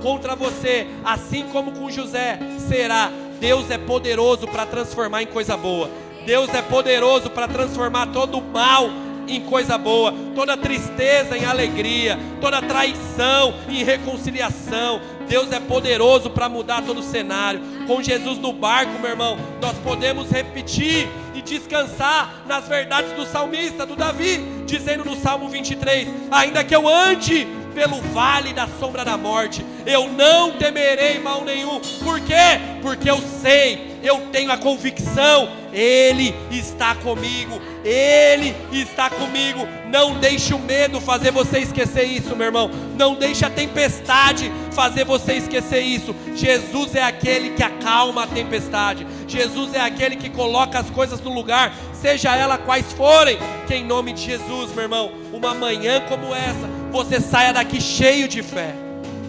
contra você, assim como com José, será. Deus é poderoso para transformar em coisa boa. Deus é poderoso para transformar todo mal em coisa boa, toda tristeza em alegria, toda traição em reconciliação. Deus é poderoso para mudar todo o cenário. Com Jesus no barco, meu irmão, nós podemos repetir e descansar nas verdades do salmista, do Davi, dizendo no Salmo 23: ainda que eu ande pelo vale da sombra da morte, eu não temerei mal nenhum. Por quê? Porque eu sei, eu tenho a convicção, Ele está comigo, Ele está comigo. Não deixe o medo fazer você esquecer isso, meu irmão. Não deixe a tempestade fazer você esquecer isso. Jesus é aquele que acalma a tempestade. Jesus é aquele que coloca as coisas no lugar, seja ela quais forem. Que em nome de Jesus, meu irmão, uma manhã como essa, você saia daqui cheio de fé.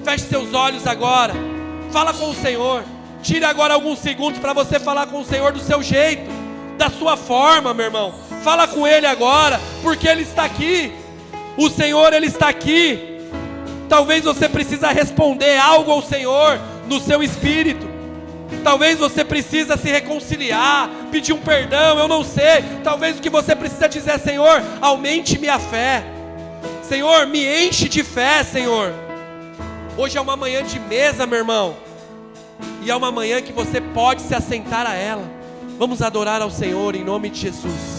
Feche seus olhos agora. Fala com o Senhor. Tire agora alguns segundos para você falar com o Senhor do seu jeito, da sua forma, meu irmão. Fala com Ele agora, porque Ele está aqui. O Senhor, Ele está aqui. Talvez você precisa responder algo ao Senhor no seu espírito. Talvez você precisa se reconciliar, pedir um perdão, eu não sei. Talvez o que você precisa dizer é: Senhor, aumente minha fé. Senhor, me enche de fé, Senhor. Hoje é uma manhã de mesa, meu irmão. E é uma manhã que você pode se assentar a ela. Vamos adorar ao Senhor em nome de Jesus.